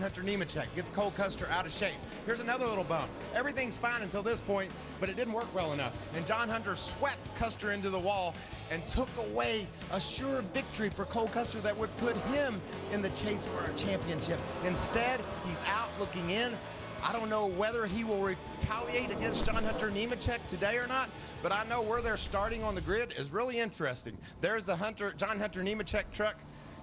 Hunter Nemechek gets Cole Custer out of shape. Here's another little bump. Everything's fine until this point, but it didn't work well enough. And John Hunter swept Custer into the wall and took away a sure victory for Cole Custer that would put him in the chase for a championship. Instead, he's out looking in. I don't know whether he will retaliate against John Hunter Nemechek today or not, but I know where they're starting on the grid is really interesting. There's the John Hunter Nemechek truck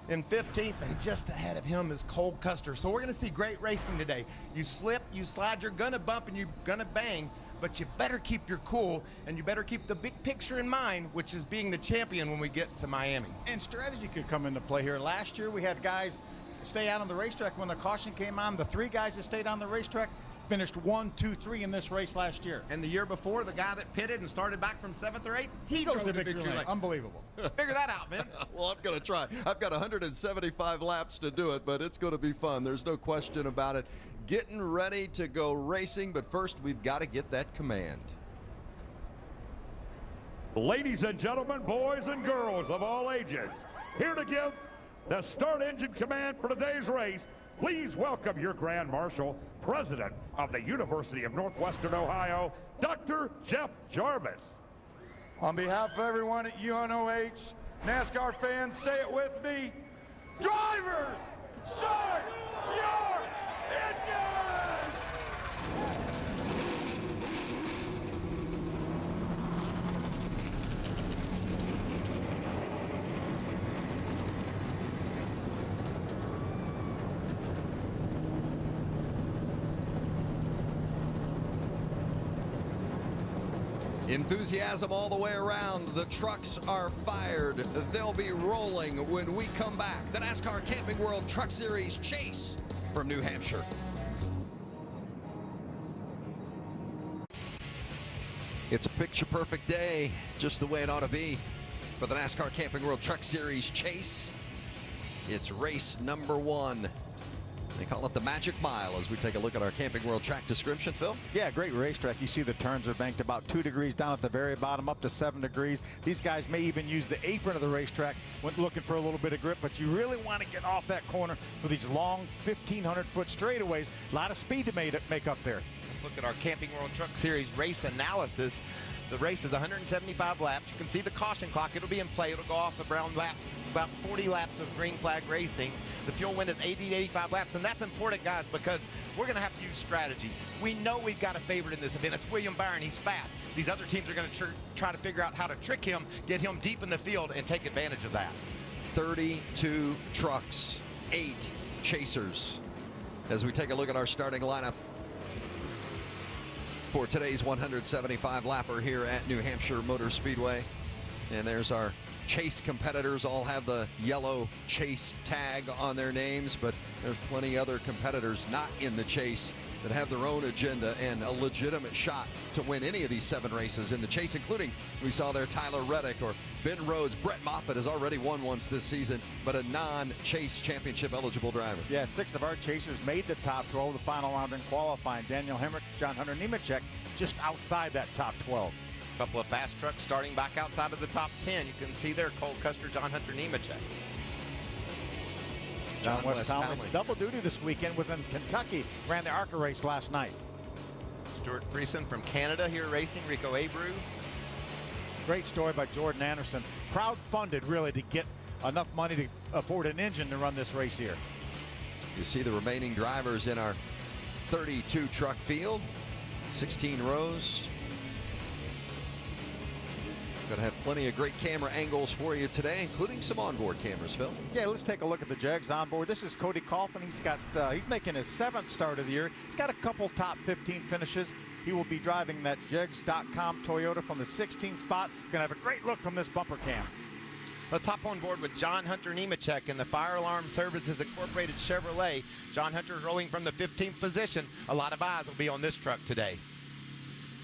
in 15th, and just ahead of him is Cole Custer. So we're gonna see great racing today. You slip, you slide, you're gonna bump and you're gonna bang, but you better keep your cool and you better keep the big picture in mind, which is being the champion when we get to Miami. And strategy could come into play here. Last year we had guys stay out on the racetrack when the caution came on. The 3 guys that stayed on the racetrack finished 1, 2, 3 in this race last year. And the year before, the guy that pitted and started back from 7th or 8th, he goes to victory lane. Unbelievable. Figure that out, Vince. Well, I'm going to try. I've got 175 laps to do it, but it's going to be fun. There's no question about it. Getting ready to go racing, but first we've got to get that command. Ladies and gentlemen, boys and girls of all ages, here to give the start engine command for today's race, please welcome your Grand Marshal, President of the University of Northwestern Ohio, Dr. Jeff Jarvis. On behalf of everyone at UNOH, NASCAR fans, say it with me. Drivers, start your engine! Enthusiasm all the way around. The trucks are fired. They'll be rolling when we come back. The NASCAR Camping World Truck Series Chase from New Hampshire. It's a picture-perfect day, just the way it ought to be for the NASCAR Camping World Truck Series Chase. It's race number 1. They call it the Magic Mile as we take a look at our Camping World track description, Phil. Yeah, great racetrack. You see the turns are banked about 2 degrees down at the very bottom, up to 7 degrees. These guys may even use the apron of the racetrack when looking for a little bit of grip, but you really want to get off that corner for these long 1,500-foot straightaways. A lot of speed to make up there. Let's look at our Camping World Truck Series race analysis. The race is 175 laps. You can see the caution clock. It'll be in play. It'll go off the brown lap. About 40 laps of green flag racing. The fuel wind is 80 to 85 laps, and that's important, guys, because we're going to have to use strategy. We know we've got a favorite in this event. It's William Byron. He's fast. These other teams are going to try to figure out how to trick him, get him deep in the field, and take advantage of that. 32 trucks, 8 chasers. As we take a look at our starting lineup for today's 175 lapper here at New Hampshire Motor Speedway. And there's our Chase competitors, all have the yellow Chase tag on their names, but there's plenty other competitors not in the Chase that have their own agenda and a legitimate shot to win any of these 7 races in the Chase, including we saw there Tyler Reddick or Ben Rhodes. Brett Moffitt has already won once this season, but a non-Chase championship eligible driver. Yeah, 6 of our chasers made the top 12 the final round in qualifying. Daniel Hemrick, John Hunter Nemechek just outside that top 12. Couple of fast trucks starting back outside of the top 10. You can see there Cole Custer, John Hunter Nemechek. John West Townley, double duty this weekend, was in Kentucky, ran the ARCA race last night. Stuart Friesen from Canada here racing, Rico Abreu. Great story by Jordan Anderson. Crowd-funded, really, to get enough money to afford an engine to run this race here. You see the remaining drivers in our 32 truck field, 16 rows. Going to have plenty of great camera angles for you today, including some onboard cameras, Phil. Yeah, let's take a look at the Jegs onboard. This is Cody Kaufman. He's making his 7th start of the year. He's got a couple top 15 finishes. He will be driving that Jegs.com Toyota from the 16th spot. Going to have a great look from this bumper cam. Let's hop on board with John Hunter Nemechek in the Fire Alarm Services Incorporated Chevrolet. John Hunter's rolling from the 15th position. A lot of eyes will be on this truck today.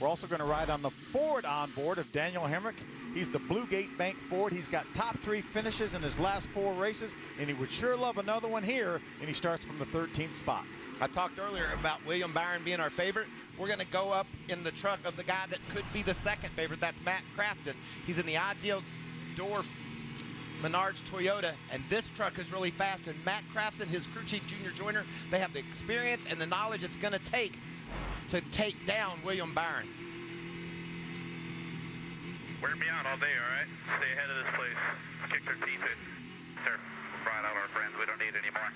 We're also going to ride on the Ford onboard of Daniel Hemrick. He's the Blue Gate Bank Ford. He's got top 3 finishes in his last 4 races, and he would sure love another one here, and he starts from the 13th spot. I talked earlier about William Byron being our favorite. We're going to go up in the truck of the guy that could be the 2nd favorite. That's Matt Crafton. He's in the ideal door Menards Toyota, and this truck is really fast. And Matt Crafton, his crew chief junior joiner, they have the experience and the knowledge it's going to take down William Byron. Wear me out all day, all right? Stay ahead of this place. Kick their teeth in. Sir, brought out our friends. We don't need any more.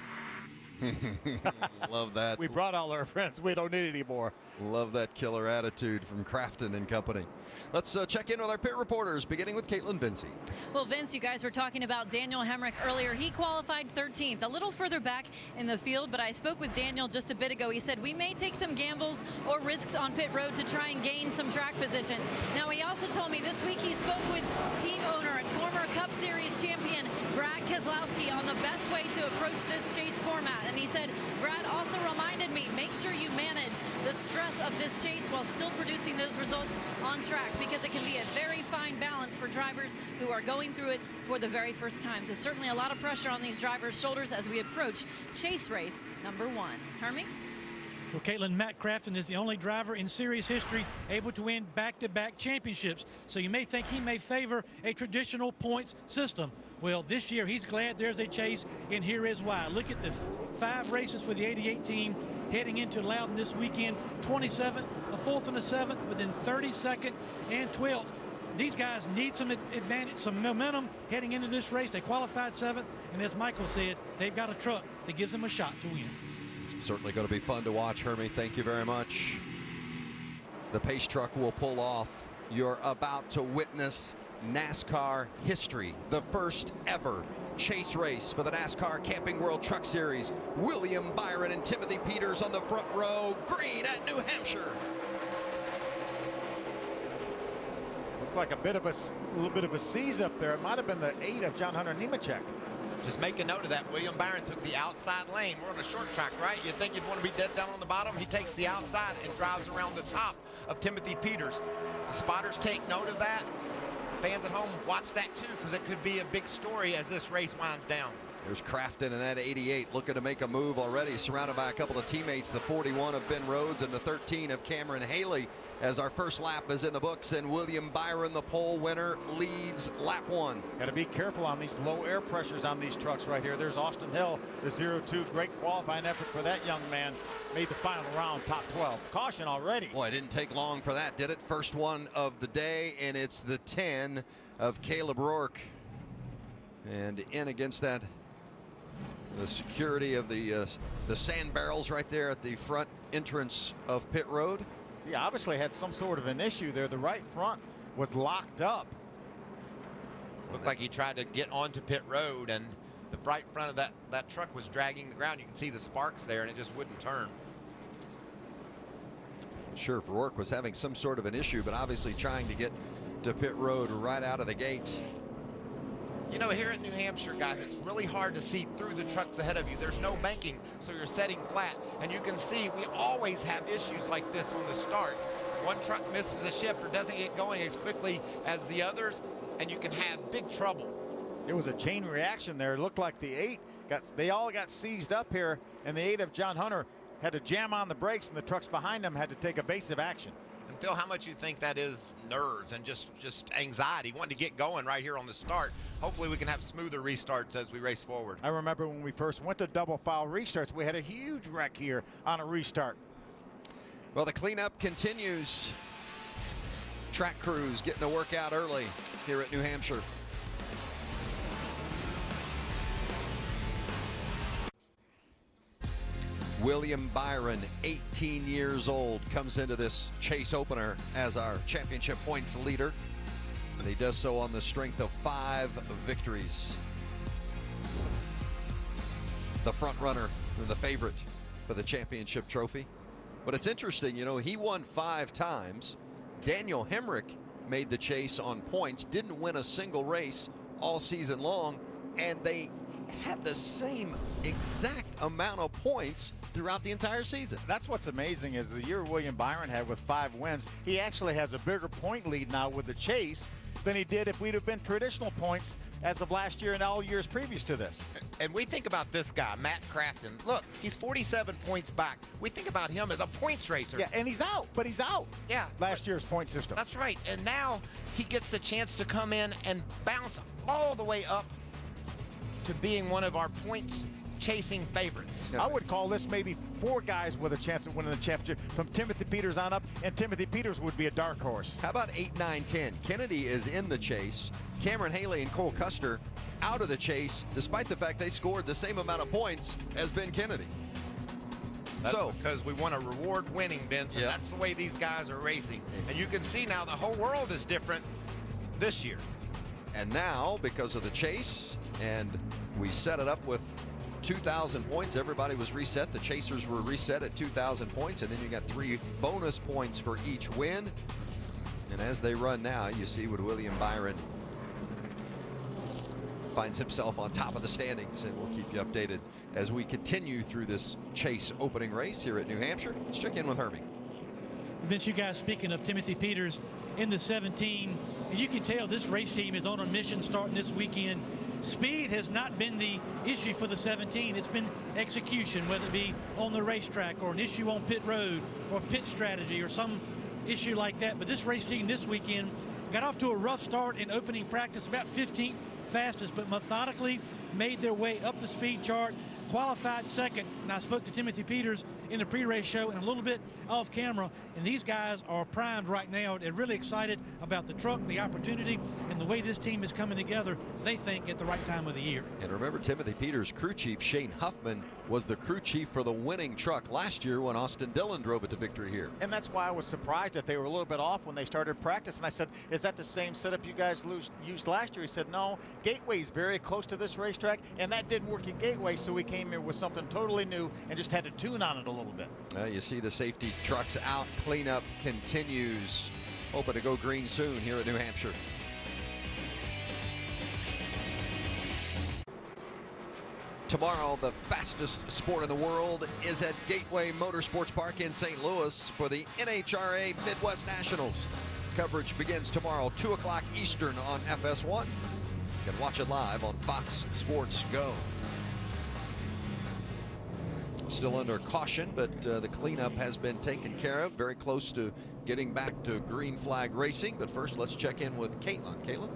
Love that. We brought all our friends. We don't need any more. Love that killer attitude from Crafton and company. Let's check in with our pit reporters, beginning with Caitlin Vincey. Well, Vince, you guys were talking about Daniel Hemrick earlier. He qualified 13th, a little further back in the field, but I spoke with Daniel just a bit ago. He said we may take some gambles or risks on pit road to try and gain some track position. Now, he also told me this week he spoke with team owner and former Cup Series champion Brad Keselowski on the best way to approach this chase format. And he said, Brad also reminded me, make sure you manage the stress of this chase while still producing those results on track, because it can be a very fine balance for drivers who are going through it for the very first time. So certainly a lot of pressure on these drivers' shoulders as we approach chase race number 1. Hermie? Well, Caitlin, Matt Crafton is the only driver in series history able to win back-to-back championships. So you may think he may favor a traditional points system. Well, this year he's glad there's a chase, and here is why. Look at the 5 races for the 88 team heading into Loudon this weekend. 27th, a 4th and a 7th, within 32nd and 12th. These guys need some advantage, some momentum heading into this race. They qualified 7th, and as Michael said, they've got a truck that gives them a shot to win. Certainly going to be fun to watch, Hermie. Thank you very much. The pace truck will pull off. You're about to witness NASCAR history, the first ever chase race for the NASCAR Camping World Truck Series. William Byron and Timothy Peters on the front row, green at New Hampshire. Looks like a little bit of a seize up there. It might have been the 8 of John Hunter Nemechek. Just make a note of that. William Byron took the outside lane. We're on a short track, right? You'd think you'd want to be dead down on the bottom. He takes the outside and drives around the top of Timothy Peters. The spotters take note of that. Fans at home, watch that too, because it could be a big story as this race winds down. There's Crafton in that 88 looking to make a move already, surrounded by a couple of teammates, the 41 of Ben Rhodes and the 13 of Cameron Haley, as our first lap is in the books, and William Byron, the pole winner, leads lap 1. Got to be careful on these low air pressures on these trucks right here. There's Austin Hill, the 0-2. Great qualifying effort for that young man. Made the final round, top 12. Caution already. Boy, it didn't take long for that, did it? First one of the day, and it's the 10 of Caleb Rourke. And in against that, the security of the sand barrels right there at the front entrance of pit road. He obviously had some sort of an issue there. The right front was locked up. Looked like he tried to get onto pit road, and the right front of that truck was dragging the ground. You can see the sparks there, and it just wouldn't turn. Sure, if Rourke was having some sort of an issue, but obviously trying to get to pit road right out of the gate. You know, here at New Hampshire, guys, it's really hard to see through the trucks ahead of you. There's no banking, so you're setting flat. And you can see we always have issues like this on the start. One truck misses a shift or doesn't get going as quickly as the others, and you can have big trouble. It was a chain reaction there. It looked like the 8 they all got seized up here, and the 8 of John Hunter had to jam on the brakes, and the trucks behind him had to take evasive action. And Phil, how much you think that is nerves and just anxiety, wanting to get going right here on the start? Hopefully we can have smoother restarts as we race forward. I remember when we first went to double foul restarts, we had a huge wreck here on a restart. Well, the cleanup continues. Track crews getting the work out early here at New Hampshire. William Byron, 18 years old, comes into this chase opener as our championship points leader. And he does so on the strength of 5 victories. The front runner, the favorite for the championship trophy. But it's interesting, you know, he won 5 times. Daniel Hemrick made the chase on points, didn't win a single race all season long, and they had the same exact amount of points throughout the entire season. That's what's amazing is the year William Byron had with 5 wins, he actually has a bigger point lead now with the chase than he did if we'd have been traditional points as of last year and all years previous to this. And we think about this guy, Matt Crafton. Look, he's 47 points back. We think about him as a points racer. Yeah, and he's out, but he's out. Yeah. Last year's point system. That's right. And now he gets the chance to come in and bounce all the way up to being one of our points chasing favorites. I would call this maybe 4 guys with a chance of winning the championship from Timothy Peters on up, and Timothy Peters would be a dark horse. How about 8, 9, 10? Kennedy is in the chase. Cameron Haley and Cole Custer out of the chase, despite the fact they scored the same amount of points as Ben Kennedy. That's because we want to reward winning, Vince, and that's the way these guys are racing. And you can see now the whole world is different this year. And now, because of the chase, and we set it up with 2,000 points, everybody was reset. The chasers were reset at 2,000 points, and then you got 3 bonus points for each win. And as they run now, you see what William Byron finds himself on top of the standings, and we'll keep you updated as we continue through this chase opening race here at New Hampshire. Let's check in with Hermie. Vince, you guys, speaking of Timothy Peters in the 17, and you can tell this race team is on a mission starting this weekend. Speed has not been the issue for the 17. It's been execution, whether it be on the racetrack or an issue on pit road or pit strategy or some issue like that. But this race team this weekend got off to a rough start in opening practice, about 15th fastest, but methodically made their way up the speed chart, qualified second. And I spoke to Timothy Peters in the pre-race show and a little bit off camera, and these guys are primed right now. They're really excited about the truck, the opportunity, and the way this team is coming together, they think, at the right time of the year. And remember, Timothy Peters' crew chief Shane Huffman was the crew chief for the winning truck last year when Austin Dillon drove it to victory here. And that's why I was surprised that they were a little bit off when they started practice. And I said, is that the same setup you guys used last year? He said, no, Gateway's very close to this racetrack, and that didn't work at Gateway, so we came here with something totally new and just had to tune on it a little bit. You see the safety trucks out. Cleanup continues. Hoping to go green soon here at New Hampshire. Tomorrow, the fastest sport in the world is at Gateway Motorsports Park in St. Louis for the NHRA Midwest Nationals. Coverage begins tomorrow, 2 o'clock Eastern on FS1. You can watch it live on Fox Sports Go. Still under caution, but the cleanup has been taken care of. Very close to getting back to green flag racing. But first, let's check in with Caitlin. Caitlin?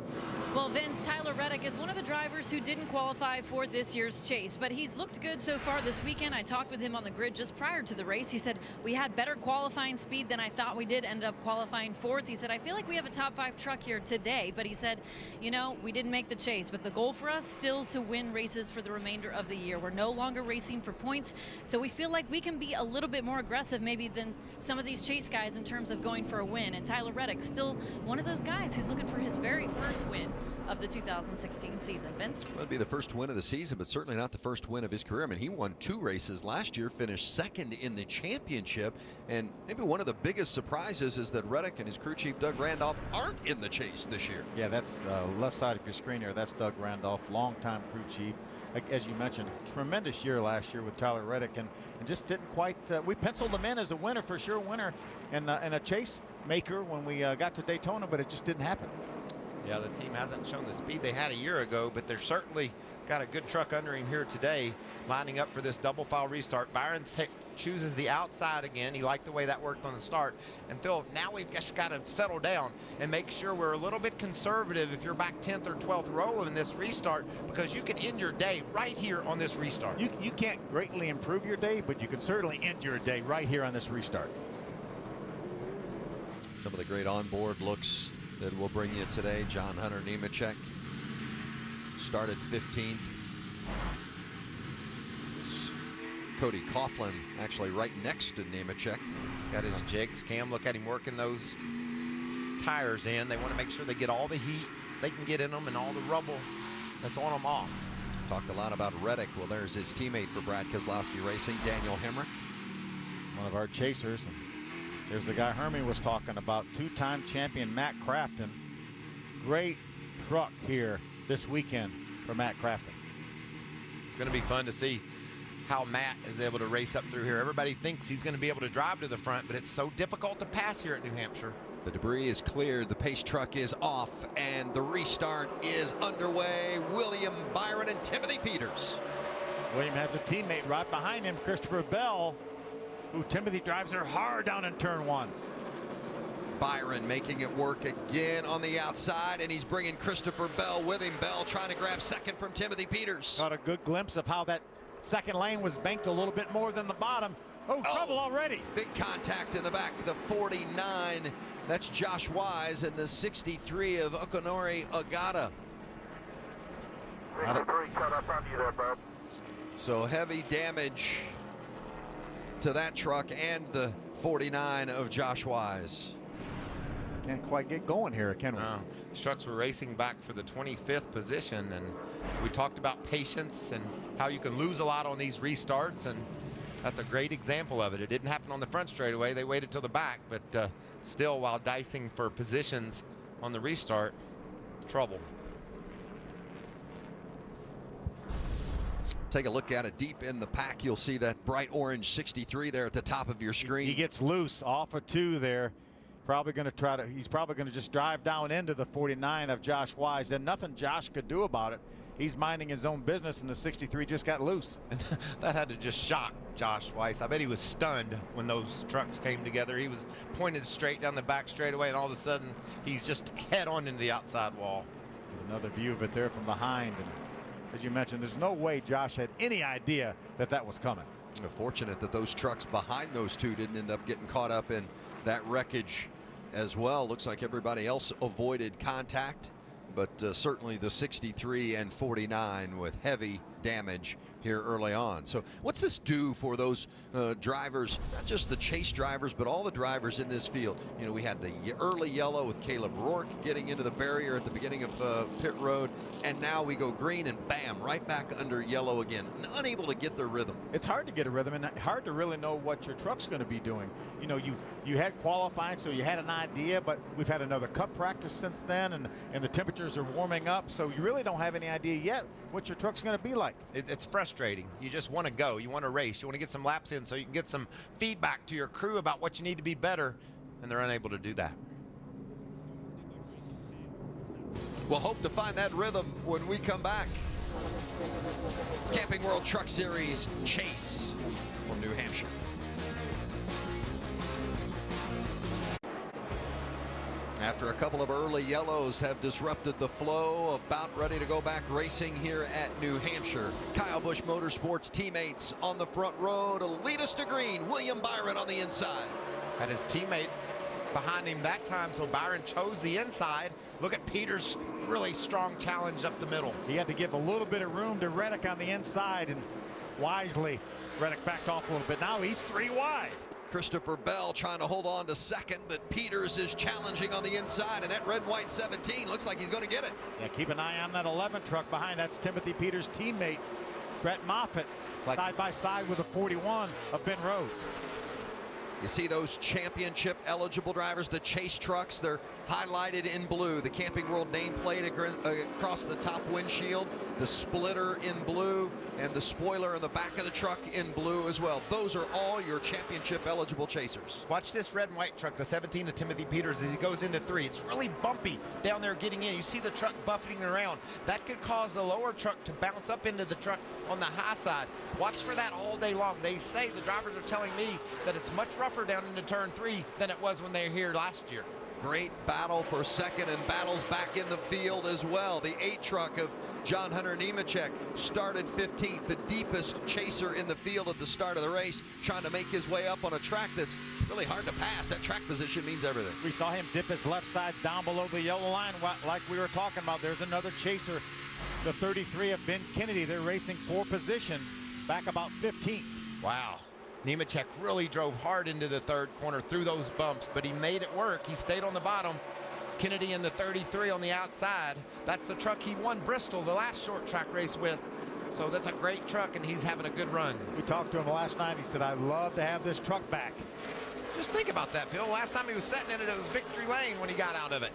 Well, Vince, Tyler Reddick is one of the drivers who didn't qualify for this year's chase, but he's looked good so far this weekend. I talked with him on the grid just prior to the race. He said, we had better qualifying speed than I thought we did, ended up qualifying 4th. He said, I feel like we have a top 5 truck here today, but he said, you know, we didn't make the chase, but the goal for us still to win races for the remainder of the year. We're no longer racing for points, so we feel like we can be a little bit more aggressive maybe than some of these chase guys in terms of going for a win. And Tyler Reddick, still one of those guys who's looking for his very first win of the 2016 season. Vince? Well, it'd be the first win of the season, but certainly not the first win of his career. I mean, he won 2 races last year, finished 2nd in the championship, and maybe one of the biggest surprises is that Reddick and his crew chief Doug Randolph aren't in the chase this year. Yeah, that's left side of your screen here. That's Doug Randolph, longtime crew chief. As you mentioned, tremendous year last year with Tyler Reddick, and just didn't quite. We penciled him in as a winner, for sure, winner, and a chase maker when we got to Daytona, but it just didn't happen. Yeah, the team hasn't shown the speed they had a year ago, but they're certainly got a good truck under him here today, lining up for this double file restart. Byron chooses the outside again. He liked the way that worked on the start. And Phil, now we've just got to settle down and make sure we're a little bit conservative if you're back 10th or 12th row in this restart, because you can end your day right here on this restart. You can't greatly improve your day, but you can certainly end your day right here on this restart. Some of the great onboard looks that we'll bring you today. John Hunter Nemechek started 15th. It's Cody Coughlin actually right next to Nemechek. Got his jigs. Cam, look at him working those tires in. They want to make sure they get all the heat they can get in them and all the rubble that's on them off. Talked a lot about Reddick. Well, there's his teammate for Brad Keselowski Racing, Daniel Hemrick. One of our chasers. There's the guy Hermie was talking about, 2-time champion Matt Crafton. Great truck here this weekend for Matt Crafton. It's going to be fun to see how Matt is able to race up through here. Everybody thinks he's going to be able to drive to the front, but it's so difficult to pass here at New Hampshire. The debris is cleared, the pace truck is off, and the restart is underway. William Byron and Timothy Peters. William has a teammate right behind him, Christopher Bell, who Timothy drives her hard down in turn 1. Byron making it work again on the outside, and he's bringing Christopher Bell with him. Bell trying to grab second from Timothy Peters. Got a good glimpse of how that second lane was banked a little bit more than the bottom. Oh, trouble already. Big contact in the back. The 49, that's Josh Wise, and the 63 of Unoh Agata. 63 cut up on you there, bub. So heavy damage to that truck and the 49 of Josh Wise. Can't quite get going here, can we? No. These trucks were racing back for the 25th position, and we talked about patience and how you can lose a lot on these restarts, and that's a great example of it. It didn't happen on the front straightaway. They waited till the back, but still, while dicing for positions on the restart, trouble. Take a look at it deep in the pack. You'll see that bright orange 63 there at the top of your screen. He gets loose off of 2 there. Probably going to try to, he's probably going to just drive down into the 49 of Josh Wise, and nothing Josh could do about it. He's minding his own business, and the 63 just got loose. That had to just shock Josh Weiss. I bet he was stunned when those trucks came together. He was pointed straight down the back straightaway, and all of a sudden, he's just head on into the outside wall. There's another view of it there from behind. And as you mentioned, there's no way Josh had any idea that that was coming. Fortunate that those trucks behind those two didn't end up getting caught up in that wreckage as well. Looks like everybody else avoided contact, but certainly the 63 and 49 with heavy damage here early on. So what's this do for those drivers, not just the chase drivers, but all the drivers in this field? You know, we had the early yellow with Caleb Rourke getting into the barrier at the beginning of pit road, and now we go green and bam, right back under yellow again, unable to get their rhythm. It's hard to get a rhythm and hard to really know what your truck's going to be doing. You know, you had qualifying, so you had an idea, but we've had another cup practice since then, and the temperatures are warming up, so you really don't have any idea yet what your truck's going to be like. It's frustrating. You just want to go. You want to race. You want to get some laps in so you can get some feedback to your crew about what you need to be better, and they're unable to do that. We'll hope to find that rhythm when we come back. Camping World Truck Series Chase from New Hampshire. After a couple of early yellows have disrupted the flow, about ready to go back racing here at New Hampshire. Kyle Busch Motorsports teammates on the front row to lead us to green. William Byron on the inside. Had his teammate behind him that time, so Byron chose the inside. Look at Peters' really strong challenge up the middle. He had to give a little bit of room to Reddick on the inside, and wisely Reddick backed off a little bit. Now he's 3 wide. Christopher Bell trying to hold on to second, but Peters is challenging on the inside, and that red and white 17 looks like he's going to get it. Yeah, keep an eye on that 11 truck behind. That's Timothy Peters' teammate, Brett Moffitt, side by side with the 41 of Ben Rhodes. You see those championship eligible drivers, the chase trucks, they're highlighted in blue. The Camping World nameplate across the top windshield, the splitter in blue, and the spoiler in the back of the truck in blue as well. Those are all your championship eligible chasers. Watch this red and white truck, the 17 of Timothy Peters, as he goes into 3. It's really bumpy down there getting in. You see the truck buffeting around. That could cause the lower truck to bounce up into the truck on the high side. Watch for that all day long. They say, the drivers are telling me, that it's much rougher down into turn 3 than it was when they were here last year. Great battle for second, and battles back in the field as well. The 8 truck of John Hunter Nemechek started 15th, the deepest chaser in the field at the start of the race, trying to make his way up on a track that's really hard to pass. That track position means everything. We saw him dip his left sides down below the yellow line like we were talking about. There's another chaser, the 33 of Ben Kennedy. They're racing for position, back about 15th. Wow. Nemechek really drove hard into the 3rd corner through those bumps, but he made it work. He stayed on the bottom. Kennedy in the 33 on the outside. That's the truck he won Bristol, the last short track race with. So that's a great truck, and he's having a good run. We talked to him last night. He said, I'd love to have this truck back. Just think about that, Phil. Last time he was sitting in it, it was victory lane when he got out of it.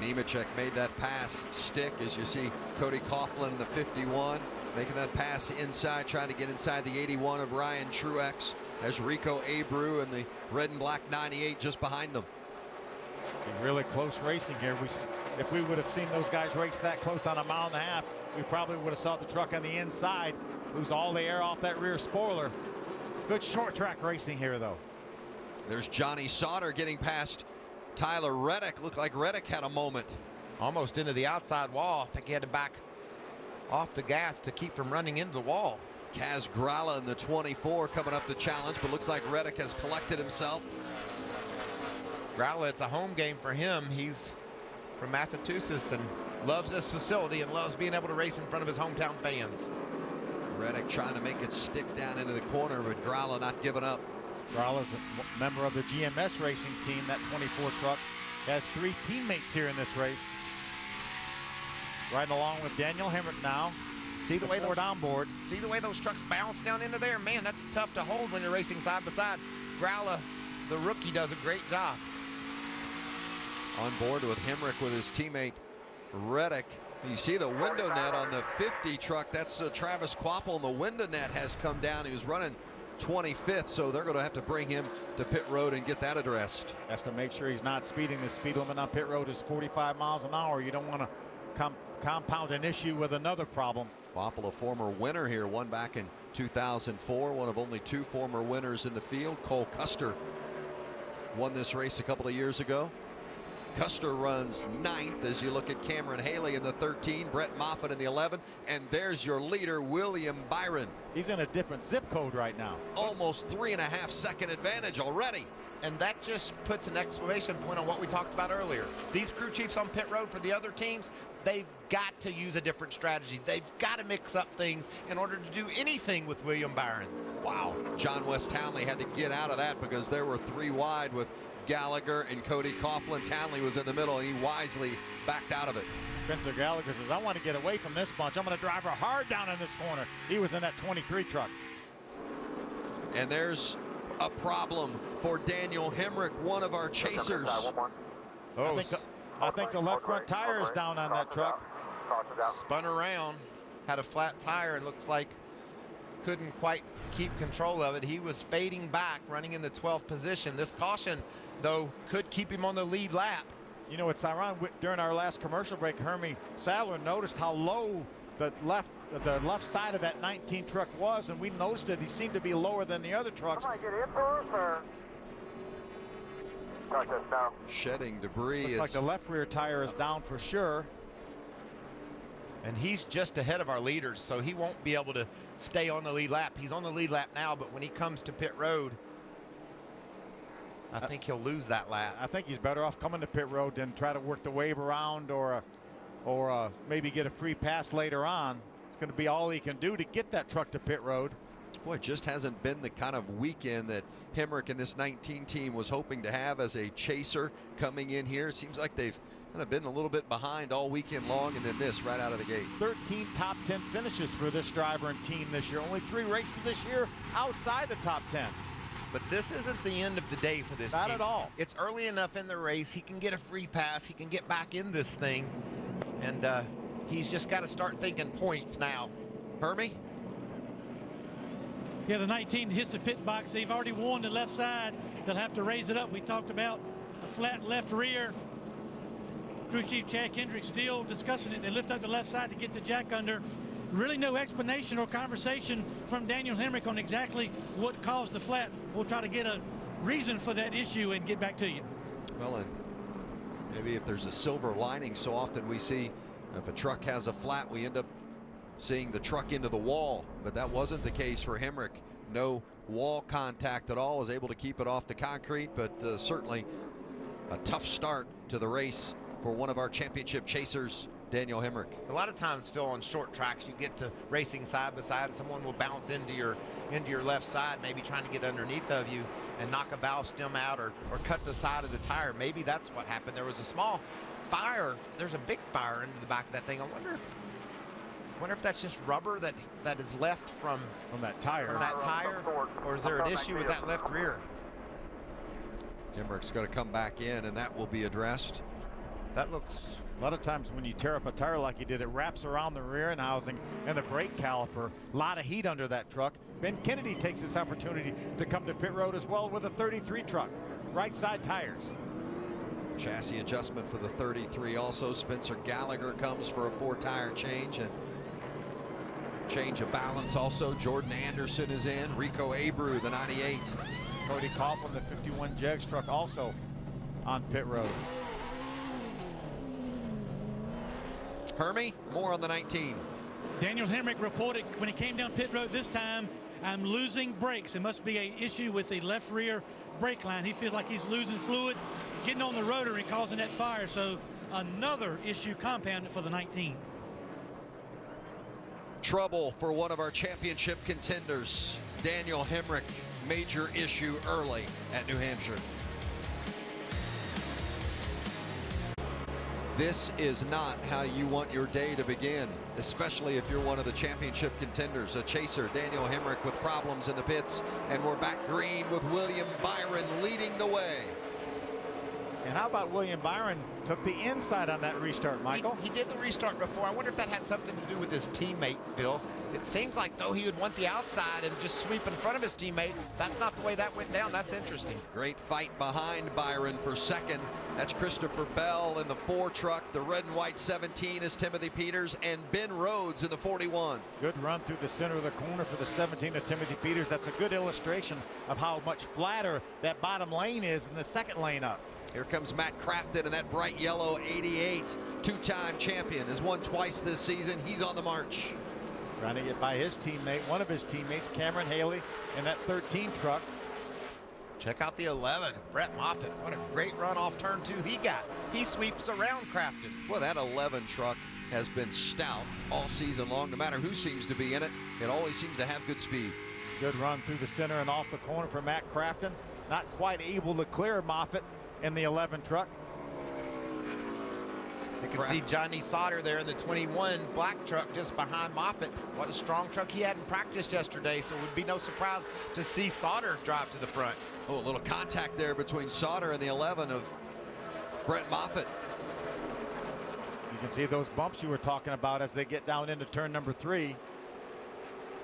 Nemechek made that pass stick, as you see Cody Coughlin in the 51. Making that pass inside, trying to get inside the 81 of Ryan Truex, as Rico Abreu and the red and black 98 just behind them. Really close racing here. If we would have seen those guys race that close on a mile and a half, we probably would have saw the truck on the inside lose all the air off that rear spoiler. Good short track racing here, though. There's Johnny Sauter getting past Tyler Reddick. Looked like Reddick had a moment. Almost into the outside wall. I think he had to back off the gas to keep from running into the wall. Kaz Gralla in the 24 coming up to challenge, but looks like Reddick has collected himself. Gralla, it's a home game for him. He's from Massachusetts and loves this facility and loves being able to race in front of his hometown fans. Reddick trying to make it stick down into the corner, but Gralla not giving up. Gralla's a member of the GMS racing team. That 24 truck has 3 teammates here in this race. Riding along with Daniel Hemrick now. See the way Ford on board. See the way those trucks bounce down into there? Man, that's tough to hold when you're racing side by side. Gralla, the rookie, does a great job. On board with Hemrick with his teammate Reddick. You see the window net on the 50 truck. That's Travis Quapple, and the window net has come down. He was running 25th, so they're going to have to bring him to pit road and get that addressed. Has to make sure he's not speeding. The speed limit on pit road is 45 miles an hour. You don't want to compound an issue with another problem. Quapple, a former winner here, won back in 2004, one of only 2 former winners in the field. Cole Custer won this race a couple of years ago. Custer runs 9th as you look at Cameron Haley in the 13, Brett Moffitt in the 11, and there's your leader, William Byron. He's in a different zip code right now. Almost 3.5 second advantage already. And that just puts an exclamation point on what we talked about earlier. These crew chiefs on pit road for the other teams, they've got to use a different strategy. They've got to mix up things in order to do anything with William Byron. Wow. John West Townley had to get out of that because there were 3 wide with Gallagher and Cody Coughlin. Townley was in the middle, and he wisely backed out of it. Spencer Gallagher says, I want to get away from this bunch. I'm going to drive her hard down in this corner. He was in that 23 truck. And there's a problem for Daniel Hemrick, one of our chasers. Oh, I think the left front tire is down on that truck. Spun around, had a flat tire, and looks like couldn't quite keep control of it. He was fading back, running in the 12th position. This caution, though, could keep him on the lead lap. You know, it's ironic. During our last commercial break, Hermie Sadler noticed how low the left side of that 19 truck was, and we noticed that he seemed to be lower than the other trucks. Shedding debris. Looks like the left rear tire is down for sure. And he's just ahead of our leaders, so he won't be able to stay on the lead lap. He's on the lead lap now, but when he comes to pit road, I think he'll lose that lap. I think he's better off coming to pit road than try to work the wave around or maybe get a free pass later on. It's going to be all he can do to get that truck to pit road. Boy, it just hasn't been the kind of weekend that Hemrick and this 19 team was hoping to have as a chaser coming in here. It seems like they've kind of been a little bit behind all weekend long, and then this right out of the gate. 13 top 10 finishes for this driver and team this year. Only 3 races this year outside the top 10. But this isn't the end of the day for this Not team. at all. It's early enough in the race. He can get a free pass. He can get back in this thing. And he's just got to start thinking points now. Hermie? Yeah, the 19 hits the pit box. They've already won the left side. They'll have to raise it up. We talked about a flat left rear. Crew Chief Chad Kendrick still discussing it. They lift up the left side to get the jack under. Really no explanation or conversation from Daniel Hemrick on exactly what caused the flat. We'll try to get a reason for that issue and get back to you. Well, and maybe if there's a silver lining, so often we see if a truck has a flat, we end up seeing the truck into the wall, but that wasn't the case for Hemrick. No wall contact at all, was able to keep it off the concrete, but certainly a tough start to the race for one of our championship chasers, Daniel Hemrick. A lot of times, Phil, on short tracks, you get to racing side by side, and someone will bounce into your left side, maybe trying to get underneath of you and knock a valve stem out or cut the side of the tire. Maybe that's what happened. There was a small fire. There's a big fire into the back of that thing. I wonder if that's just rubber that is left from that tire. Or is there an issue with that left rear? Hemrick's going to come back in, and that will be addressed. That looks... A lot of times when you tear up a tire like he did, it wraps around the rear end housing and the brake caliper. A lot of heat under that truck. Ben Kennedy takes this opportunity to come to pit road as well with a 33 truck. Right side tires. Chassis adjustment for the 33 also. Spencer Gallagher comes for a 4-tire change, and Change of balance also. Jordan Anderson is in. Rico Abreu, the 98. Cody Coughlin, the 51 Jegs truck, also on pit road. Hermie, more on the 19. Daniel Hemrick reported when he came down pit road this time, I'm losing brakes. It must be an issue with the left rear brake line. He feels like he's losing fluid, getting on the rotor and causing that fire. So another issue compounded for the 19. Trouble for one of our championship contenders. Daniel Hemrick, major issue early at New Hampshire. This is not how you want your day to begin, especially if you're one of the championship contenders. A chaser, Daniel Hemrick, with problems in the pits, and we're back green with William Byron leading the way. And how about William Byron took the inside on that restart, Michael? He did the restart before. I wonder if that had something to do with his teammate, Phil. It seems like, though, he would want the outside and just sweep in front of his teammate. That's not the way that went down. That's interesting. Great fight behind Byron for second. That's Christopher Bell in the 4 truck. The red and white 17 is Timothy Peters, and Ben Rhodes in the 41. Good run through the center of the corner for the 17 of Timothy Peters. That's a good illustration of how much flatter that bottom lane is in the second lane up. Here comes Matt Crafton in that bright yellow 88. Two-time champion, has won twice this season. He's on the march. Trying to get by his teammate, one of his teammates, Cameron Haley, in that 13 truck. Check out the 11, Brett Moffitt. What a great run off turn 2 he got. He sweeps around Crafton. Well, that 11 truck has been stout all season long. No matter who seems to be in it, it always seems to have good speed. Good run through the center and off the corner for Matt Crafton. Not quite able to clear Moffitt in the 11 truck. You can see Johnny Sauter there in the 21 black truck just behind Moffitt. What a strong truck he had in practice yesterday, so it would be no surprise to see Sauter drive to the front. Oh, a little contact there between Sauter and the 11 of Brett Moffitt. You can see those bumps you were talking about as they get down into turn number 3.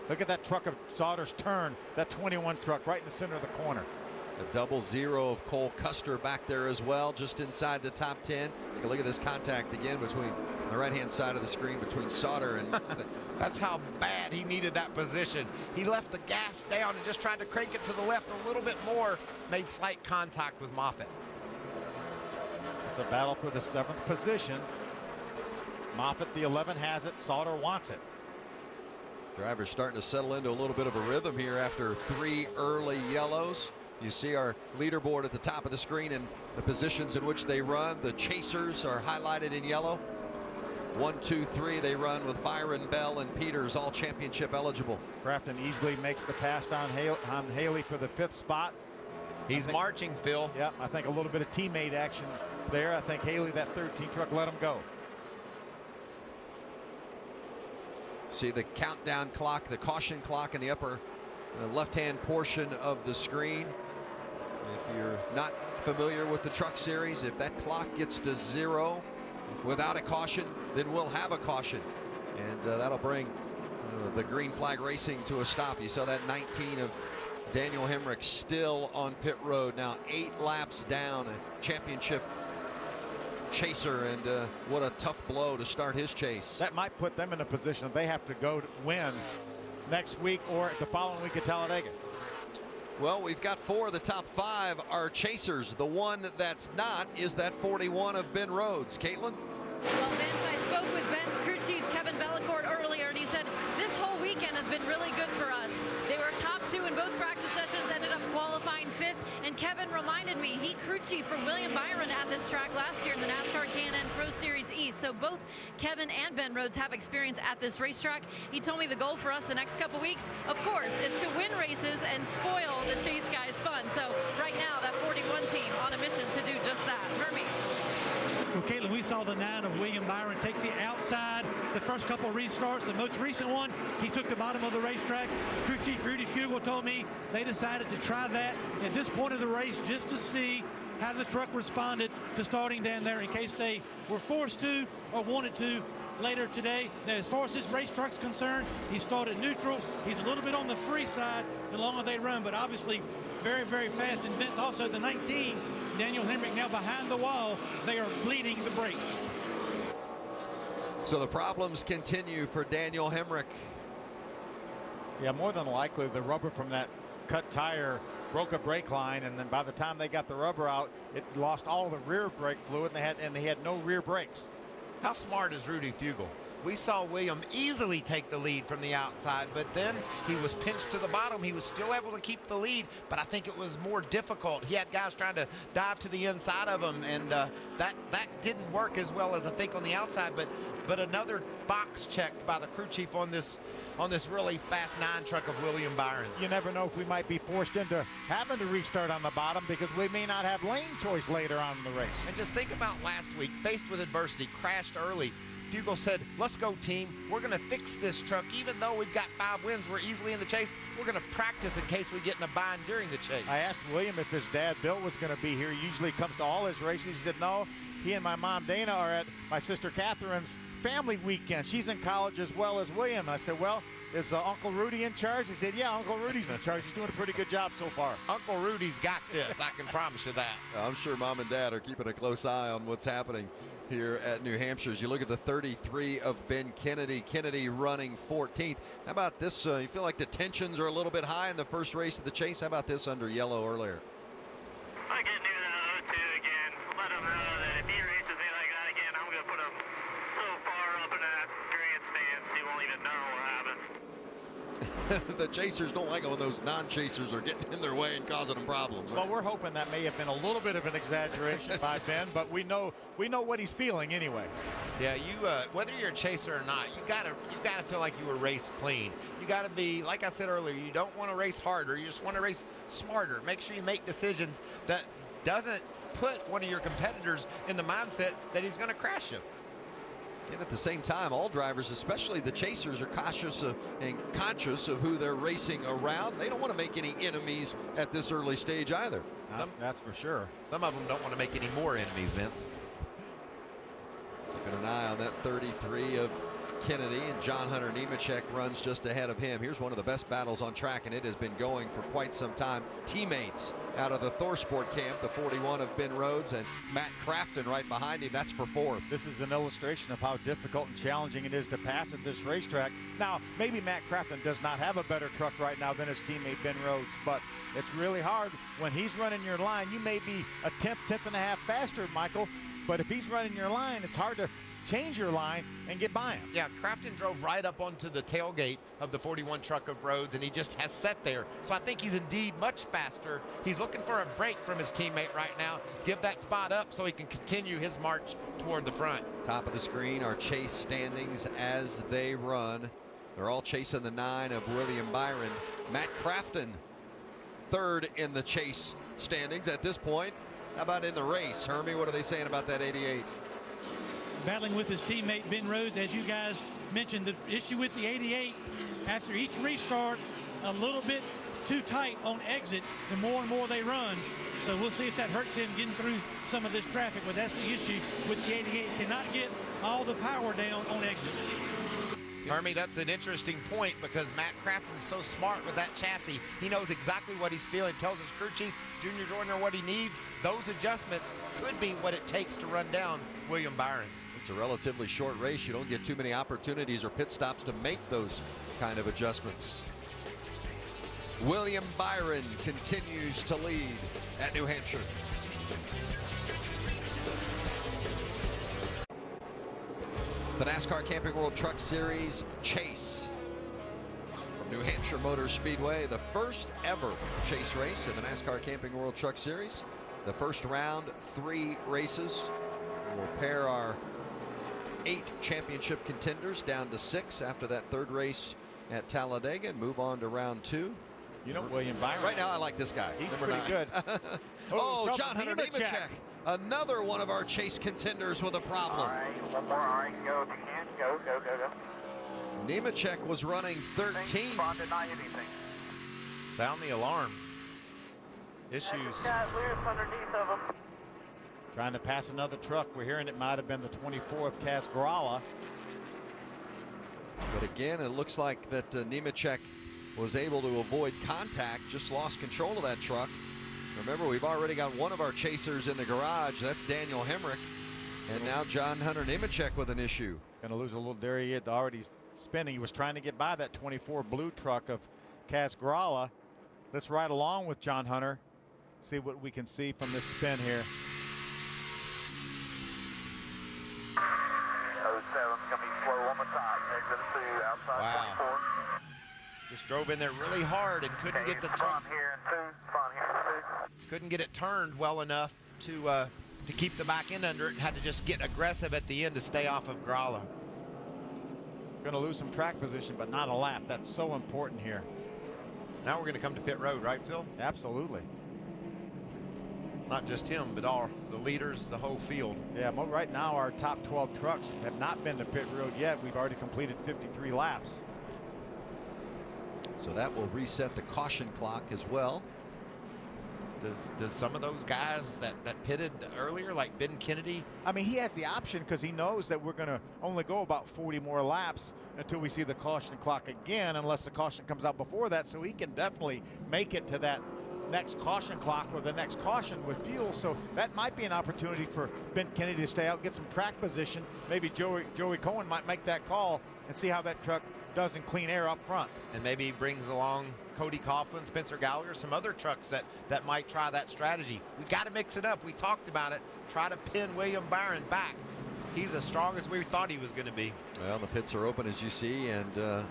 Look at that truck of Sauter's turn, that 21 truck right in the center of the corner. The 00 of Cole Custer back there as well, just inside the top 10. Take a look at this contact again between the right-hand side of the screen between Sauter and Moffitt. That's how bad he needed that position. He left the gas down and just tried to crank it to the left a little bit more, made slight contact with Moffitt. It's a battle for the 7th position. Moffitt, the 11, has it. Sauter wants it. Driver's starting to settle into a little bit of a rhythm here after 3 early yellows. You see our leaderboard at the top of the screen and the positions in which they run. The chasers are highlighted in yellow. 1, 2, 3 they run with Byron, Bell, and Peters, all championship eligible. Crafton easily makes the pass on Haley for the 5th spot. He's marching, Phil. Yeah, I think a little bit of teammate action there. I think Haley, that 13 truck, let him go. See the countdown clock, the caution clock in the upper left-hand portion of the screen. If you're not familiar with the truck series, if that clock gets to 0 without a caution, then we'll have a caution, and that'll bring the green flag racing to a stop. You saw that 19 of Daniel Hemrick still on pit road now, 8 laps down, a championship chaser, and what a tough blow to start his chase. That might put them in a position they have to go to win next week or the following week at Talladega. Well, we've got 4 of the top 5 are chasers. The one that's not is that 41 of Ben Rhodes. Caitlin? Well, Vince, I spoke with Ben's crew chief, Kevin Bellicourt, earlier, and he said this whole weekend has been really good for us. They were top 2 in both practice sessions, ended up qualifying 5th, and Kevin reminded me he crew chief for William Byron at this track last year in the NASCAR Can-Am Pro Series East. So both Kevin and Ben Rhodes have experience at this racetrack. He told me the goal for us the next couple weeks, of course, is to win races and spoil the chase guys' fun. So right now, that 41 team on a mission to do just that. Hermie. Well, Caitlin, we saw the 9 of William Byron take the outside the first couple restarts. The most recent one, he took the bottom of the racetrack. Crew chief Rudy Fugel told me they decided to try that at this point of the race just to see how the truck responded to starting down there in case they were forced to or wanted to later today. Now, as far as this racetrack's concerned, he started neutral. He's a little bit on the free side the longer they run, but obviously very, very fast. And Vince, also the 19, Daniel Hemrick, now behind the wall. They are bleeding the brakes. So the problems continue for Daniel Hemrick. Yeah, more than likely the rubber from that cut tire broke a brake line, and then by the time they got the rubber out, it lost all the rear brake fluid, and they had no rear brakes. How smart is Rudy Fugle? We saw William easily take the lead from the outside, but then he was pinched to the bottom. He was still able to keep the lead, but I think it was more difficult. He had guys trying to dive to the inside of him, and that didn't work as well as I think on the outside. But another box checked by the crew chief on this really fast 9 truck of William Byron. You never know if we might be forced into having to restart on the bottom because we may not have lane choice later on in the race. And just think about last week, faced with adversity, crashed early. Fugle said, let's go team, we're gonna fix this truck. Even though we've got 5 wins, we're easily in the chase, we're gonna practice in case we get in a bind during the chase. I asked William if his dad Bill was gonna be here. He usually comes to all his races. He said no, he and my mom Dana are at my sister Catherine's family weekend. She's in college as well as William. And I said, well, is Uncle Rudy in charge? He said, yeah, Uncle Rudy's in charge. He's doing a pretty good job so far. Uncle Rudy's got this, I can promise you that. I'm sure Mom and Dad are keeping a close eye on what's happening here at New Hampshire. As you look at the 33 of Ben Kennedy, Kennedy running 14th. How about this? You feel like the tensions are a little bit high in the first race of the chase. How about this under yellow earlier? I get new to 02 again. Let him know that if he races me like that again, I'm going to put him so far up in that grandstand he won't even know what happened. The chasers don't like it when those non-chasers are getting in their way and causing them problems. Well, we're hoping that may have been a little bit of an exaggeration by Ben, but we know what he's feeling anyway. Yeah, you whether you're a chaser or not, you gotta feel like you were raced clean. You gotta be, like I said earlier, you don't want to race harder. You just want to race smarter. Make sure you make decisions that doesn't put one of your competitors in the mindset that he's going to crash you. And at the same time, all drivers, especially the chasers, are cautious and conscious of who they're racing around. They don't want to make any enemies at this early stage either. That's for sure. Some of them don't want to make any more enemies, Vince. Keeping an eye on that 33 of Kennedy, and John Hunter Nemechek runs just ahead of him. Here's one of the best battles on track, and it has been going for quite some time. Teammates out of the Thorsport camp, the 41 of Ben Rhodes and Matt Crafton right behind him. That's for 4th. This is an illustration of how difficult and challenging it is to pass at this racetrack. Now, maybe Matt Crafton does not have a better truck right now than his teammate Ben Rhodes, but it's really hard when he's running your line. You may be a tenth and a half faster, Michael, but if he's running your line, it's hard to change your line and get by him. Yeah, Crafton drove right up onto the tailgate of the 41 truck of Rhodes, and he just has sat there. So I think he's indeed much faster. He's looking for a break from his teammate right now. Give that spot up so he can continue his march toward the front. Top of the screen, our chase standings as they run. They're all chasing the 9 of William Byron. Matt Crafton, 3rd in the chase standings at this point. How about in the race? Hermie, what are they saying about that 88? Battling with his teammate Ben Rhodes, as you guys mentioned, the issue with the 88, after each restart, a little bit too tight on exit, the more and more they run. So we'll see if that hurts him getting through some of this traffic, but that's the issue with the 88. Cannot get all the power down on exit. Hermie, that's an interesting point because Matt Crafton's so smart with that chassis. He knows exactly what he's feeling, tells his crew chief, Junior Joyner, what he needs. Those adjustments could be what it takes to run down William Byron. It's a relatively short race. You don't get too many opportunities or pit stops to make those kind of adjustments. William Byron continues to lead at New Hampshire. The NASCAR Camping World Truck Series chase from New Hampshire Motor Speedway, the first ever chase race in the NASCAR Camping World Truck Series. The first round, 3 races. We'll pair our 8 championship contenders down to 6 after that 3rd race at Talladega and move on to round 2. You know, William Byron. Right now, I like this guy. He's pretty good. Oh, John Hunter Nemechek. Another one of our chase contenders with a problem. All right, one more. All right, go if you can. Go, go, go, go. Nemechek was running 13th. Spot did not hit anything. Sound the alarm. Issues. Got loose underneath of him. Trying to pass another truck. We're hearing it might have been the 24 of Casgrala. But again, it looks like that Nemechek was able to avoid contact, just lost control of that truck. Remember, we've already got one of our chasers in the garage. That's Daniel Hemrick. And now John Hunter Nemechek with an issue. Going to lose a little dairy. He had already spinning. He was trying to get by that 24 blue truck of Kaz Grala. Let's ride along with John Hunter, see what we can see from this spin here. 07's gonna be slow on the top. Exit 2 outside. Wow. 24. Just drove in there really hard and couldn't get the Spawn here in 2. Spawn here in 2. couldn't get it turned well enough to keep the back end under it, and had to just get aggressive at the end to stay off of Grala. Going to lose some track position, but not a lap. That's so important here. Now we're going to come to pit road, right, Phil? Absolutely. Not just him, but all the leaders, the whole field. Yeah, right now our top 12 trucks have not been to pit road yet. We've already completed 53 laps. So that will reset the caution clock as well. Does some of those guys that pitted earlier, like Ben Kennedy? I mean, he has the option because he knows that we're going to only go about 40 more laps until we see the caution clock again, unless the caution comes out before that. So he can definitely make it to that next caution clock or the next caution with fuel. So that might be an opportunity for Ben Kennedy to stay out, get some track position. Maybe Joey Cohen might make that call and see how that truck does in clean air up front. And maybe he brings along Cody Coughlin, Spencer Gallagher, some other trucks that might try that strategy. We got to mix it up. We talked about it. Try to pin William Byron back. He's as strong as we thought he was going to be. Well, the pits are open, as you see, and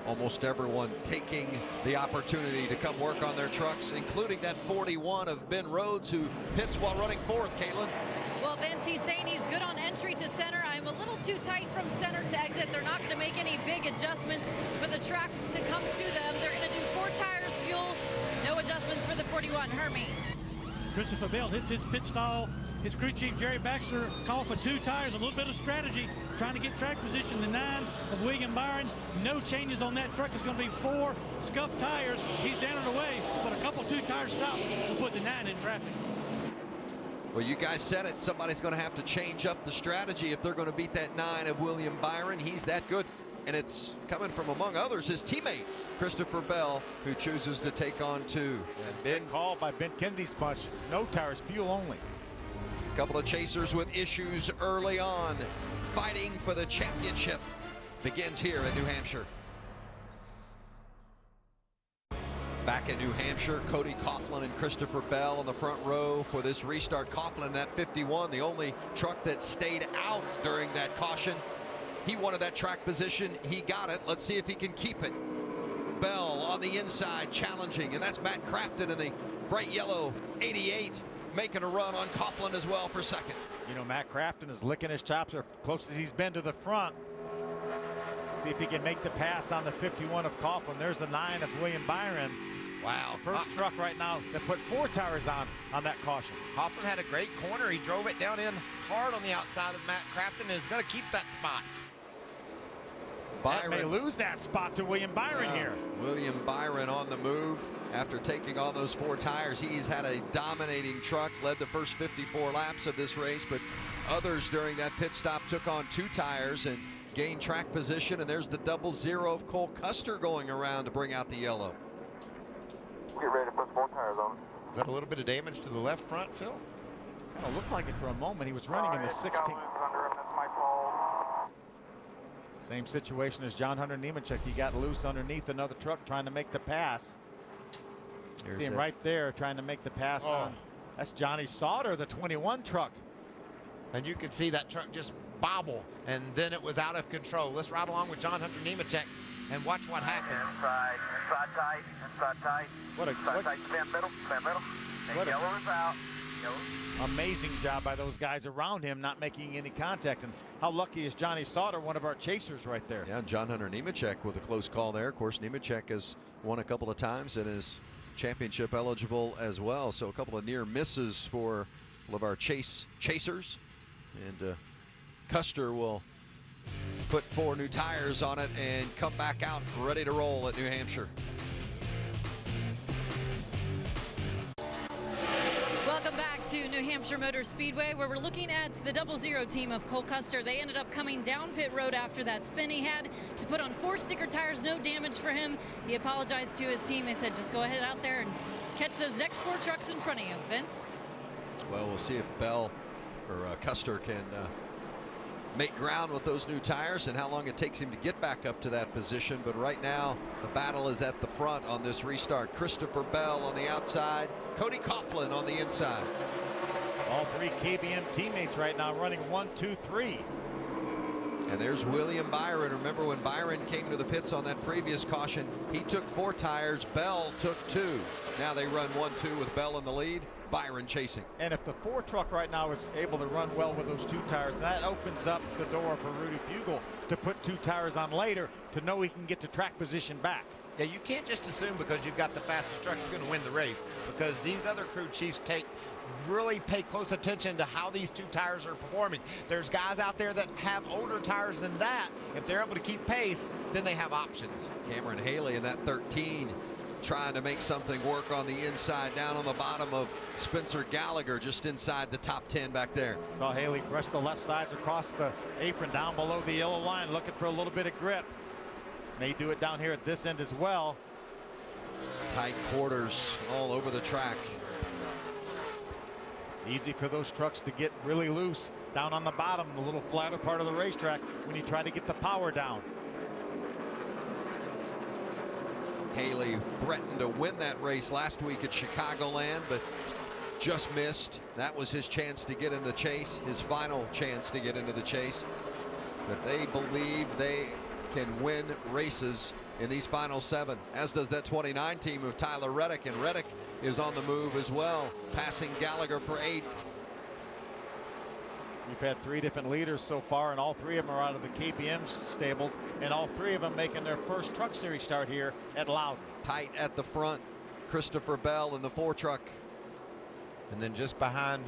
almost everyone taking the opportunity to come work on their trucks, including that 41 of Ben Rhodes, who pits while running fourth. Caitlin. Well, Vince, he's saying he's good on entry to center. I'm a little too tight from center to exit. They're not going to make any big adjustments for the track to come to them. They're going to do 4 tires, fuel, no adjustments for the 41. Hermie. Christopher Bell hits his pit stall. His crew chief, Jerry Baxter, called for 2 tires, a little bit of strategy, trying to get track position. The 9 of William Byron, no changes on that truck. It's going to be 4 scuffed tires. He's down and away, but a couple 2-tire stops will put the 9 in traffic. Well, you guys said it. Somebody's going to have to change up the strategy if they're going to beat that 9 of William Byron. He's that good. And it's coming from, among others, his teammate, Christopher Bell, who chooses to take on 2. And Ben called by Ben Kennedy's bunch. No tires, fuel only. A couple of chasers with issues early on. Fighting for the championship begins here in New Hampshire. Back in New Hampshire, Cody Coughlin and Christopher Bell in the front row for this restart. Coughlin, that 51, the only truck that stayed out during that caution. He wanted that track position. He got it. Let's see if he can keep it. Bell on the inside, challenging, and that's Matt Crafton in the bright yellow 88, making a run on Coughlin as well for second. You know, Matt Crafton is licking his chops as close as he's been to the front. See if he can make the pass on the 51 of Coughlin. There's the 9 of William Byron. Wow. First truck right now that put 4 tires on that caution. Coughlin had a great corner. He drove it down in hard on the outside of Matt Crafton and is going to keep that spot. Byron may lose that spot to William Byron here. William Byron on the move after taking on those 4 tires. He's had a dominating truck, led the first 54 laps of this race, but others during that pit stop took on 2 tires and gained track position. And there's the 00 of Cole Custer going around to bring out the yellow. Get ready to put 4 tires on. Is that a little bit of damage to the left front, Phil? Kind of looked like it for a moment. He was running in the 16th. Same situation as John Hunter Nemechek. He got loose underneath another truck trying to make the pass. See him right there trying to make the pass on. That's Johnny Sauter, the 21 truck. And you could see that truck just bobble, and then it was out of control. Let's ride along with John Hunter Nemechek and watch what happens. Inside tight, inside tight. Inside tight, spin middle. And yellow is out. Amazing job by those guys around him, not making any contact. And how lucky is Johnny Sauter, one of our chasers right there. Yeah, John Hunter Nemechek with a close call there. Of course, Nemechek has won a couple of times and is championship eligible as well. So a couple of near misses for all of our chasers. And Custer will put 4 new tires on it and come back out ready to roll at New Hampshire. Welcome back to New Hampshire Motor Speedway, where we're looking at the 00 team of Cole Custer. They ended up coming down pit road after that spin. He had to put on 4 sticker tires, no damage for him. He apologized to his team. They said, just go ahead out there and catch those next 4 trucks in front of you, Vince. Well, we'll see if Bell or Custer can make ground with those new tires and how long it takes him to get back up to that position. But right now, the battle is at the front on this restart. Christopher Bell on the outside, Cody Coughlin on the inside. All three KBM teammates right now running 1, 2, 3. And there's William Byron. Remember when Byron came to the pits on that previous caution, he took 4 tires, Bell took 2. Now they run 1, 2 with Bell in the lead, Byron chasing. And if the 4 truck right now is able to run well with those 2 tires, that opens up the door for Rudy Fugle to put 2 tires on later to know he can get to track position back. Yeah, you can't just assume because you've got the fastest truck you're going to win the race, because these other crew chiefs really pay close attention to how these 2 tires are performing. There's guys out there that have older tires than that. If they're able to keep pace, then they have options. Cameron Haley in that 13 trying to make something work on the inside, down on the bottom of Spencer Gallagher, just inside the top 10 back there. Saw Haley brush the left sides across the apron down below the yellow line, looking for a little bit of grip. May do it down here at this end as well. Tight quarters all over the track. Easy for those trucks to get really loose down on the bottom, the little flatter part of the racetrack when you try to get the power down. Haley threatened to win that race last week at Chicagoland, but just missed. That was his chance to get in the chase, his final chance to get into the chase. But they believe they can win races in these final 7, as does that 29 team of Tyler Reddick, and Reddick is on the move as well, passing Gallagher for 8th. We've had 3 different leaders so far, and all 3 of them are out of the KBM stables, and all 3 of them making their first Truck Series start here at Loudon. Tight at the front, Christopher Bell in the 4 truck. And then just behind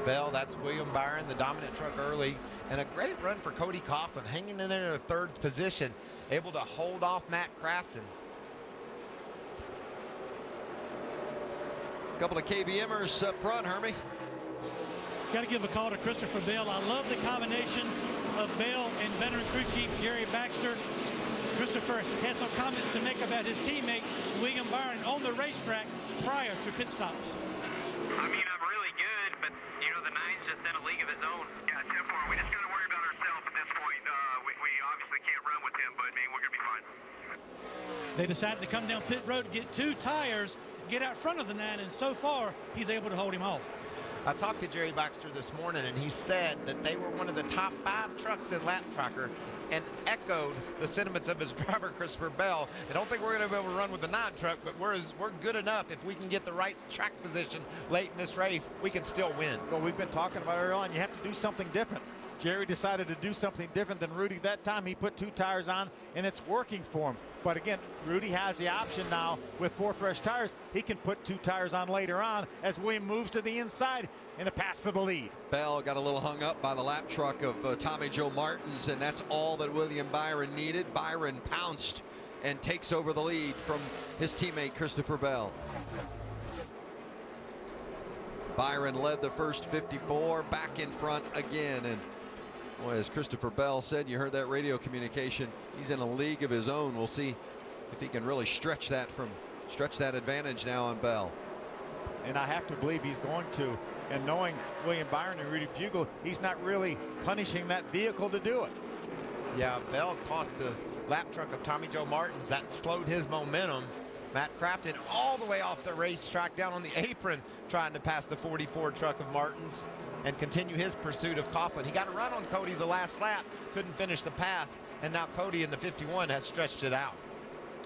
Bell, that's William Byron, the dominant truck early. And a great run for Cody Coughlin, hanging in there in the 3rd position, able to hold off Matt Crafton. A couple of KBMers up front, Hermie. Got to give a call to Christopher Bell. I love the combination of Bell and veteran crew chief Jerry Baxter. Christopher had some comments to make about his teammate William Byron on the racetrack prior to pit stops. I mean, I'm really good, but, you know, the 9's just in a league of his own. Yeah, 10-4. We just got to worry about ourselves at this point. We obviously can't run with him, but, I mean, we're going to be fine. They decided to come down pit road to get 2 tires, get out front of the 9, and so far, he's able to hold him off. I talked to Jerry Baxter this morning, and he said that they were one of the top 5 trucks in Lap Tracker, and echoed the sentiments of his driver, Christopher Bell. I don't think we're going to be able to run with the 9 truck, but we're good enough. If we can get the right track position late in this race, we can still win. Well, we've been talking about earlier on, you have to do something different. Jerry decided to do something different than Rudy that time. He put 2 tires on, and it's working for him. But again, Rudy has the option now with 4 fresh tires. He can put 2 tires on later on as William moves to the inside in a pass for the lead. Bell got a little hung up by the lap truck of Tommy Joe Martins, and that's all that William Byron needed. Byron pounced and takes over the lead from his teammate Christopher Bell. Byron led the first 54, back in front again, and boy, as Christopher Bell said, you heard that radio communication, he's in a league of his own. We'll see if he can really stretch that advantage now on Bell. And I have to believe he's going to. And knowing William Byron and Rudy Fugle, he's not really punishing that vehicle to do it. Yeah, Bell caught the lap truck of Tommy Joe Martins. That slowed his momentum. Matt Crafton all the way off the racetrack down on the apron, trying to pass the 44 truck of Martins and continue his pursuit of Coughlin. He got a run on Cody the last lap, couldn't finish the pass, and now Cody in the 51 has stretched it out.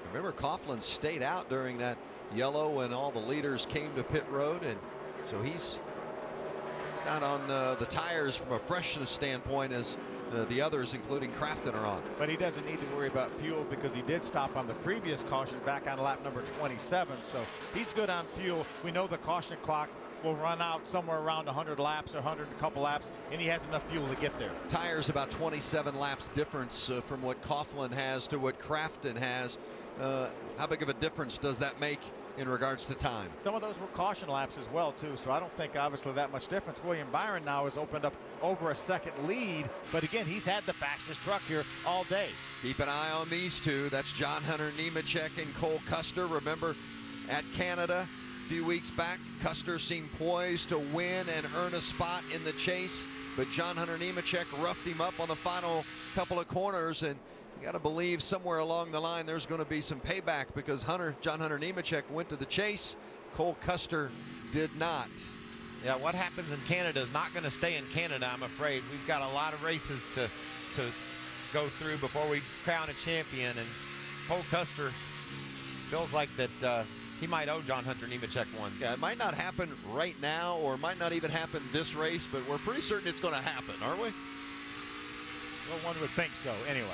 Remember, Coughlin stayed out during that yellow when all the leaders came to pit road, and so he's not on the tires from a freshness standpoint as the others, including Crafton, are on. But he doesn't need to worry about fuel because he did stop on the previous caution back on lap number 27, so he's good on fuel. We know the caution clock will run out somewhere around 100 laps or 100 and a couple laps, and he has enough fuel to get there. Tires about 27 laps difference from what Coughlin has to what Crafton has. How big of a difference does that make in regards to time? Some of those were caution laps as well too, so I don't think obviously that much difference. William Byron now has opened up over a second lead, but again, he's had the fastest truck here all day. Keep an eye on these 2. That's John Hunter Nemechek and Cole Custer. Remember, at Canada a few weeks back, Custer seemed poised to win and earn a spot in the chase. but John Hunter Nemechek roughed him up on the final couple of corners, and you got to believe somewhere along the line there's going to be some payback, because John Hunter Nemechek went to the chase. Cole Custer did not. Yeah, what happens in Canada is not going to stay in Canada, I'm afraid. We've got a lot of races to go through before we crown a champion, and Cole Custer feels like that he might owe John Hunter Nemechek one. Yeah, it might not happen right now, or it might not even happen this race, but we're pretty certain it's going to happen, aren't we? Well, one would think so, anyway.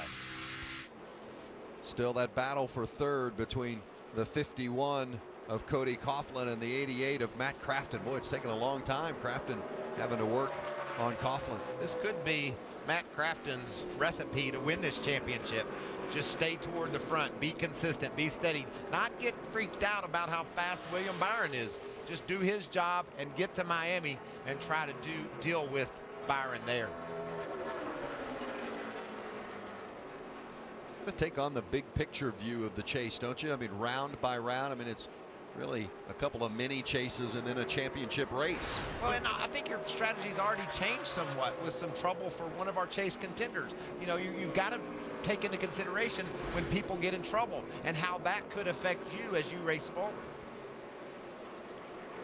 Still that battle for third between the 51 of Cody Coughlin and the 88 of Matt Crafton. Boy, it's taken a long time. Crafton having to work on Coughlin. This could be Matt Crafton's recipe to win this championship. Just stay toward the front, be consistent, be steady, not get freaked out about how fast William Byron is. Just do his job and get to Miami and try to deal with Byron there. To take on the big picture view of the chase, don't you? I mean, round by round. I mean, it's really a couple of mini chases and then a championship race. Well, and I think your strategy's already changed somewhat with some trouble for one of our chase contenders. You know, you've got to take into consideration when people get in trouble and how that could affect you as you race forward.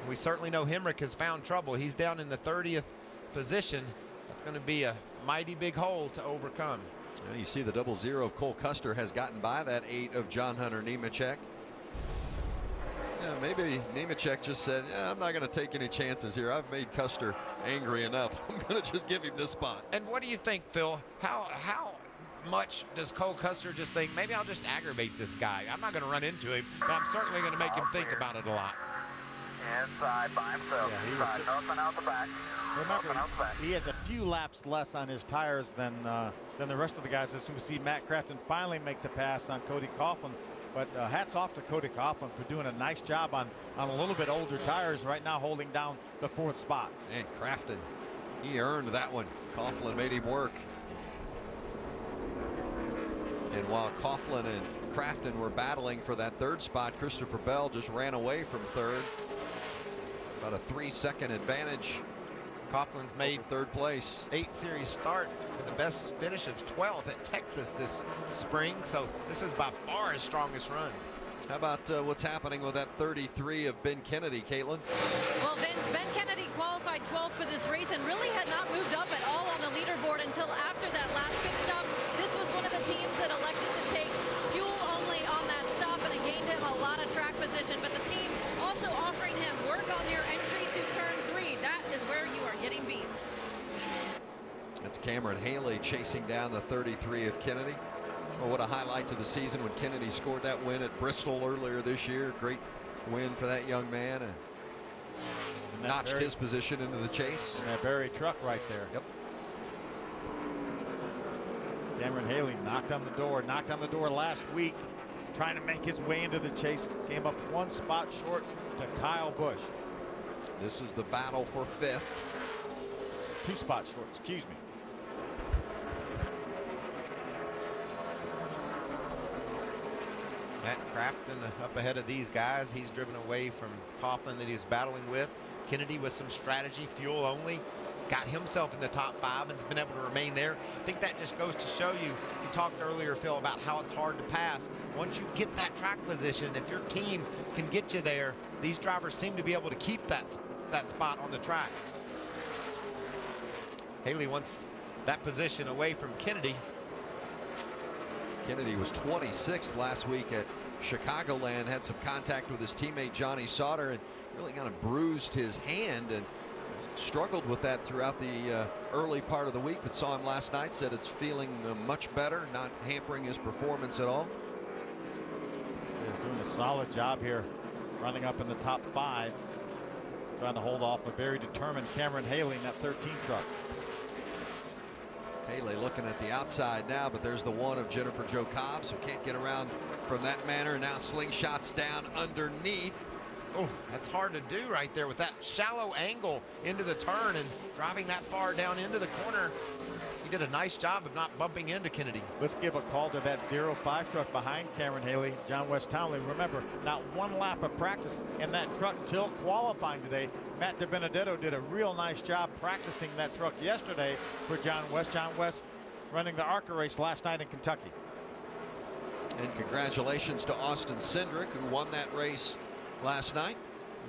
We certainly know Hemrick has found trouble. He's down in the 30th position. That's going to be a mighty big hole to overcome. Yeah, you see the 00 of Cole Custer has gotten by that 8 of John Hunter Nemechek. Yeah, maybe Nemechek just said, yeah, I'm not going to take any chances here. I've made Custer angry enough. I'm going to just give him this spot. And what do you think, Phil? How much does Cole Custer just think, maybe I'll just aggravate this guy? I'm not going to run into him, but I'm certainly going to make him think about it a lot. Inside by himself. Yeah, Nothing out the back. Remember, he has a few laps less on his tires than the rest of the guys. As we see Matt Crafton finally make the pass on Cody Coughlin. But hats off to Cody Coughlin for doing a nice job on a little bit older tires right now, holding down the 4th spot. And Crafton, he earned that one. Coughlin made him work. And while Coughlin and Crafton were battling for that 3rd spot, Christopher Bell just ran away from 3rd. About a 3-second advantage. Coughlin's made 3rd place. 8 series start with the best finish of 12th at Texas this spring. So this is by far his strongest run. How about what's happening with that 33 of Ben Kennedy, Caitlin? Well, Vince, Ben Kennedy qualified 12th for this race and really had not moved up at all on the leaderboard until after that last pit stop. This was one of the teams that elected to take fuel only on that stop, and it gained him a lot of track position. But the team also offering him work on your entry to turn 3. That is where you are getting beat. It's Cameron Haley chasing down the 33 of Kennedy. Well, what a highlight to the season when Kennedy scored that win at Bristol earlier this year. Great win for that young man, and notched his position into the chase. And that Barry truck right there. Yep. Cameron Haley knocked on the door last week, trying to make his way into the chase. Came up 1 spot short to Kyle Busch. This is the battle for 5th. 2 spots short, excuse me. Matt Crafton up ahead of these guys. He's driven away from Coughlin that he's battling with. Kennedy with some strategy, fuel only, got himself in the top 5 and has been able to remain there. I think that just goes to show you, you talked earlier, Phil, about how it's hard to pass. Once you get that track position, if your team can get you there, these drivers seem to be able to keep that spot on the track. Haley wants that position away from Kennedy. Kennedy was 26th last week at Chicagoland, had some contact with his teammate Johnny Sauter and really kind of bruised his hand and struggled with that throughout the early part of the week, but saw him last night, said it's feeling much better, not hampering his performance at all. He's doing a solid job here, running up in the top 5, trying to hold off a very determined Cameron Haley in that 13 truck. Haley looking at the outside now, but there's the 1 of Jennifer Jo Cobb, so can't get around from that manner. Now slingshots down underneath. Oh, that's hard to do right there with that shallow angle into the turn and driving that far down into the corner. He did a nice job of not bumping into Kennedy. Let's give a call to that 05 truck behind Cameron Haley, John West Townley. Remember, not one lap of practice in that truck till qualifying today. Matt DiBenedetto did a real nice job practicing that truck yesterday for John West. John West running the ARCA race last night in Kentucky. And congratulations to Austin Cindric, who won that race last night,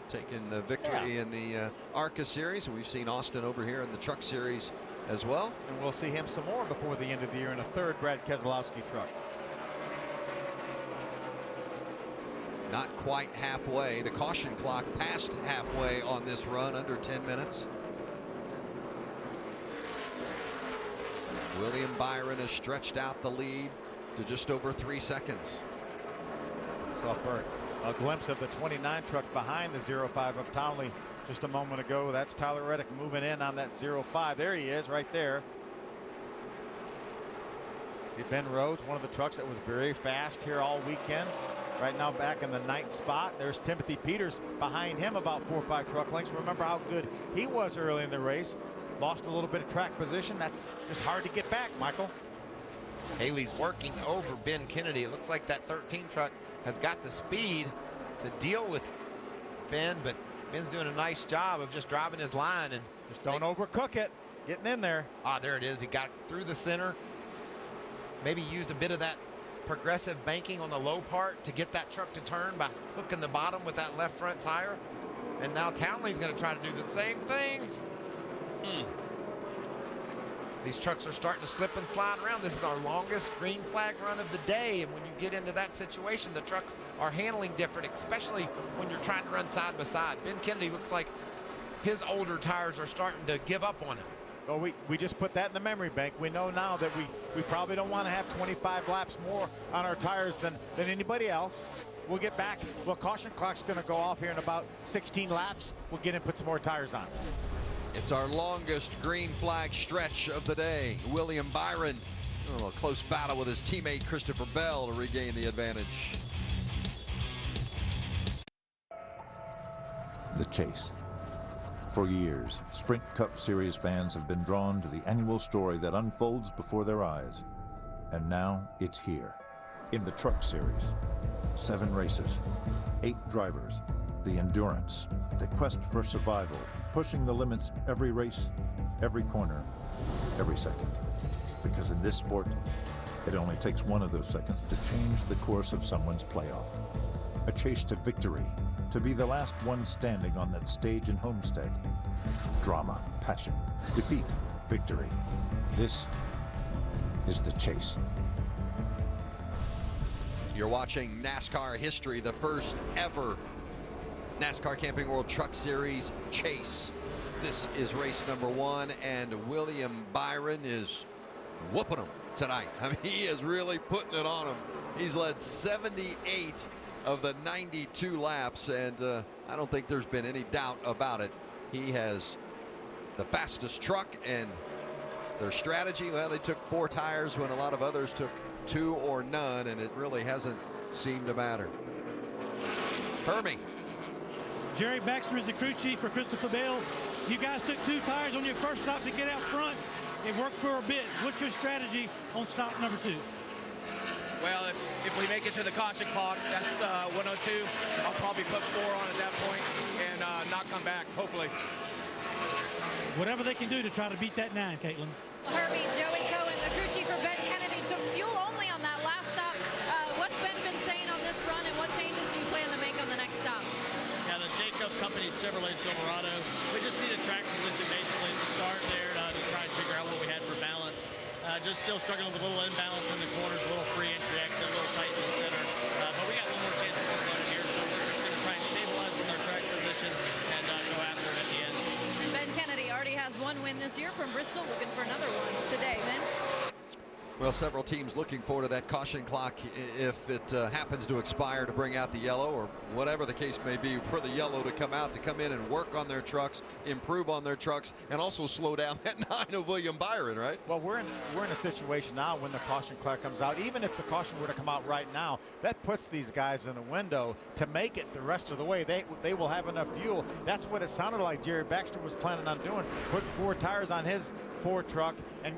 taking the victory in the ARCA series. And we've seen Austin over here in the truck series as well. And we'll see him some more before the end of the year in a third Brad Keselowski truck. Not quite halfway. The caution clock passed halfway on this run, under 10 minutes. William Byron has stretched out the lead to just over 3 seconds. Saw for a glimpse of the 29 truck behind the 05 of Townley just a moment ago. That's Tyler Reddick moving in on that 05. There he is right there. The Ben Rhodes, one of the trucks that was very fast here all weekend. Right now back in the 9th spot. There's Timothy Peters behind him about 4 or 5 truck lengths. Remember how good he was early in the race. Lost a little bit of track position. That's just hard to get back, Michael. Haley's working over Ben Kennedy. It looks like that 13 truck has got the speed to deal with Ben, but Ben's doing a nice job of just driving his line and just don't overcook it. Getting in there. Ah, there it is. He got through the center. Maybe used a bit of that progressive banking on the low part to get that truck to turn by hooking the bottom with that left front tire. And now Townley's going to try to do the same thing. These trucks are starting to slip and slide around. This is our longest green flag run of the day. And when you get into that situation, the trucks are handling different, especially when you're trying to run side by side. Ben Kennedy looks like his older tires are starting to give up on him. Well, we just put that in the memory bank. We know now that we probably don't want to have 25 laps more on our tires than anybody else. We'll get back. Well, caution clock's going to go off here in about 16 laps. We'll get in and put some more tires on. It's our longest green flag stretch of the day. William Byron, a close battle with his teammate Christopher Bell to regain the advantage. The chase. For years, Sprint Cup Series fans have been drawn to the annual story that unfolds before their eyes. And now it's here, in the Truck Series. 7 races, 8 drivers, the endurance, the quest for survival, pushing the limits every race, every corner, every second. Because in this sport, it only takes one of those seconds to change the course of someone's playoff. A chase to victory, to be the last one standing on that stage in Homestead. Drama, passion, defeat, victory. This is the chase. You're watching NASCAR history, the first ever NASCAR Camping World Truck Series chase. This is race number 1, and William Byron is whooping him tonight. I mean, he is really putting it on him. He's led 78 of the 92 laps, and I don't think there's been any doubt about it. He has the fastest truck, and their strategy, well, they took 4 tires when a lot of others took 2 or none, and it really hasn't seemed to matter. Hermie. Jerry Baxter is the crew chief for Christopher Bell. You guys took 2 tires on your first stop to get out front. It worked for a bit. What's your strategy on stop number 2? Well, if we make it to the caution clock, that's 102. I'll probably put 4 on at that point and not come back, hopefully. Whatever they can do to try to beat that 9, Caitlin. Herbie, Joey Cohen, the crew chief for Ben Kennedy, took fuel only on that last stop. What's Ben been saying on this run, and what changes do you plan to make on the next stop? Yeah, the Jacob Company Chevrolet Silverado. We just need a track position basically to start there to try and figure out what we had for balance. Just still struggling with a little imbalance in the corners, a little free entry exit, a little tight in the center. But we got one more chance to work on it here, so we're just going to try and stabilize with our track position and go after it at the end. And Ben Kennedy already has 1 win this year from Bristol, looking for another one today. Vince? Well, several teams looking forward to that caution clock if it happens to expire, to bring out the yellow, or whatever the case may be, for the yellow to come out, to come in and work on their trucks, improve on their trucks, and also slow down that 9 of William Byron, right? Well, we're in a situation now when the caution clock comes out. Even if the caution were to come out right now, that puts these guys in a window to make it the rest of the way. They will have enough fuel. That's what it sounded like Jerry Baxter was planning on doing, putting 4 tires on his Ford truck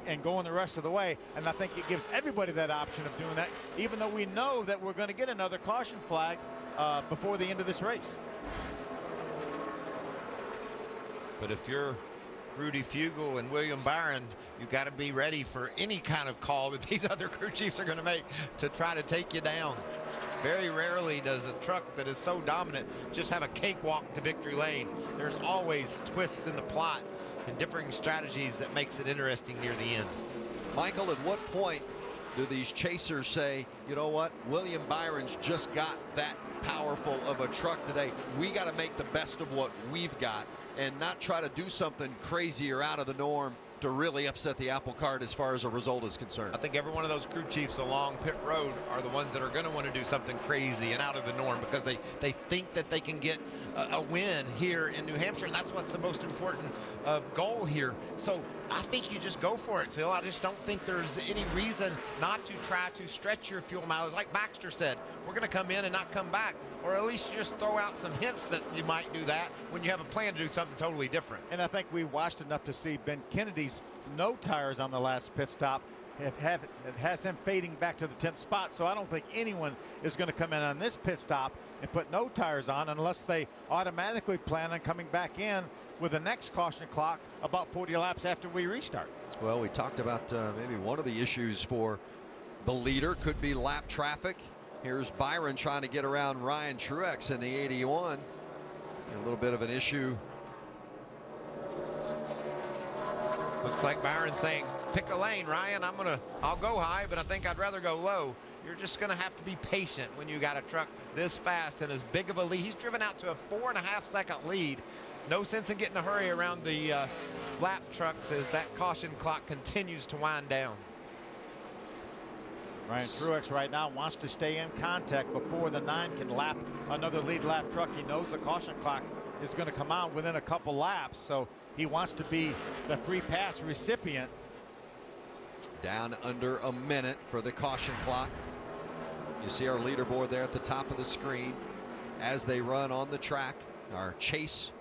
and going the rest of the way. And I think it gives everybody that option of doing that, even though we know that we're going to get another caution flag before the end of this race. But if you're Rudy Fugle and William Byron, you've got to be ready for any kind of call that these other crew chiefs are going to make to try to take you down. Very rarely does a truck that is so dominant just have a cakewalk to victory lane. There's always twists in the plot and differing strategies that makes it interesting near the end. Michael, at what point do these chasers say, you know what, William Byron's just got that powerful of a truck today, we got to make the best of what we've got and not try to do something crazy or out of the norm to really upset the apple cart as far as a result is concerned? I think every one of those crew chiefs along pit road are the ones that are going to want to do something crazy and out of the norm, because they think that they can get a win here in New Hampshire, and that's what's the most important goal here. So I think you just go for it, Phil. I just don't think there's any reason not to try to stretch your fuel mileage. Like Baxter said, we're going to come in and not come back, or at least you just throw out some hints that you might do that when you have a plan to do something totally different. And I think we watched enough to see Ben Kennedy's no tires on the last pit stop. It has him fading back to the 10th spot, so I don't think anyone is going to come in on this pit stop and put no tires on unless they automatically plan on coming back in with the next caution clock about 40 laps after we restart. Well, we talked about maybe one of the issues for the leader could be lap traffic. Here's Byron trying to get around Ryan Truex in the 81. A little bit of an issue. Looks like Byron's saying, pick a lane, Ryan. I'll go high, but I think I'd rather go low. You're just going to have to be patient when you got a truck this fast and as big of a lead. He's driven out to a 4.5-second lead. No sense in getting a hurry around the lap trucks as that caution clock continues to wind down. Ryan Truex right now wants to stay in contact before the 9 can lap another lead lap truck. He knows the caution clock is going to come out within a couple laps, so he wants to be the free pass recipient. Down under a minute for the caution clock. You see our leaderboard there at the top of the screen as they run on the track. Our Chase